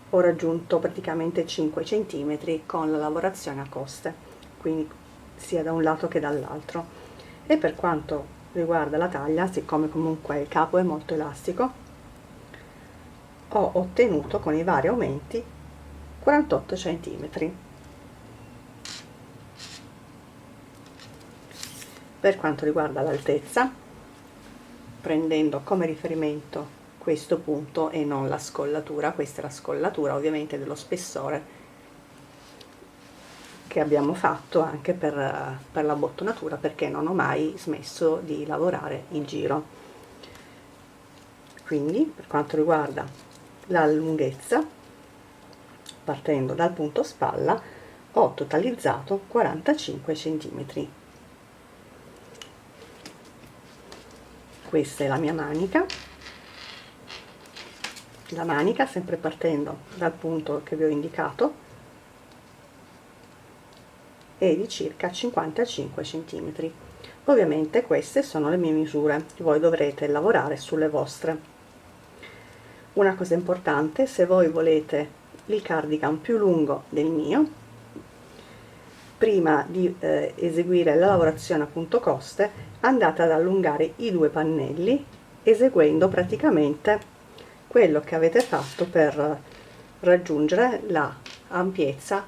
ho raggiunto praticamente 5 cm con la lavorazione a coste, quindi sia da un lato che dall'altro. E per quanto riguarda la taglia, siccome comunque il capo è molto elastico, ho ottenuto con i vari aumenti 48 cm. Per quanto riguarda l'altezza, prendendo come riferimento questo punto e non la scollatura, questa è la scollatura ovviamente dello spessore che abbiamo fatto anche per la bottonatura, perché non ho mai smesso di lavorare il giro. Quindi per quanto riguarda la lunghezza, partendo dal punto spalla, ho totalizzato 45 cm. Questa è la mia manica. La manica, sempre partendo dal punto che vi ho indicato, è di circa 55 cm. Ovviamente queste sono le mie misure, voi dovrete lavorare sulle vostre. Una cosa importante: se voi volete il cardigan più lungo del mio, prima di eseguire la lavorazione a punto coste, andate ad allungare i 2 pannelli, eseguendo praticamente quello che avete fatto per raggiungere la ampiezza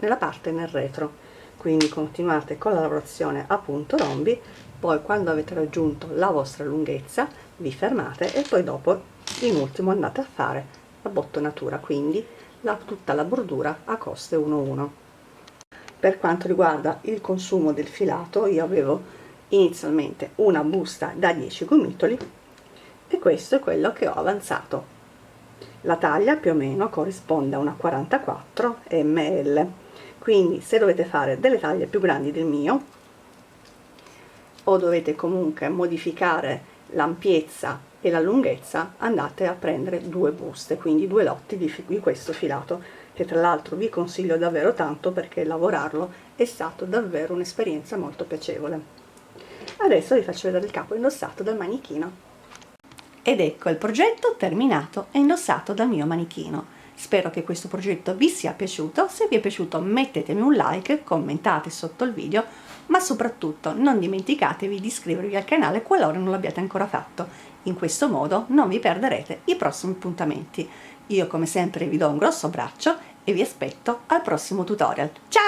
nella parte nel retro. Quindi continuate con la lavorazione a punto rombi, poi quando avete raggiunto la vostra lunghezza vi fermate e poi dopo in ultimo andate a fare la bottonatura, quindi tutta la bordura a coste 1-1. Per quanto riguarda il consumo del filato, io avevo inizialmente una busta da 10 gomitoli e questo è quello che ho avanzato. La taglia più o meno corrisponde a una 44 ml, quindi se dovete fare delle taglie più grandi del mio o dovete comunque modificare l'ampiezza e la lunghezza, andate a prendere 2 buste, quindi 2 lotti di questo filato, che tra l'altro vi consiglio davvero tanto perché lavorarlo è stato davvero un'esperienza molto piacevole. Adesso vi faccio vedere il capo indossato dal manichino. Ed ecco il progetto terminato e indossato dal mio manichino. Spero che questo progetto vi sia piaciuto. Se vi è piaciuto mettetemi un like, commentate sotto il video, ma soprattutto non dimenticatevi di iscrivervi al canale qualora non l'abbiate ancora fatto. In questo modo non vi perderete i prossimi appuntamenti. Io come sempre vi do un grosso abbraccio e vi aspetto al prossimo tutorial. Ciao!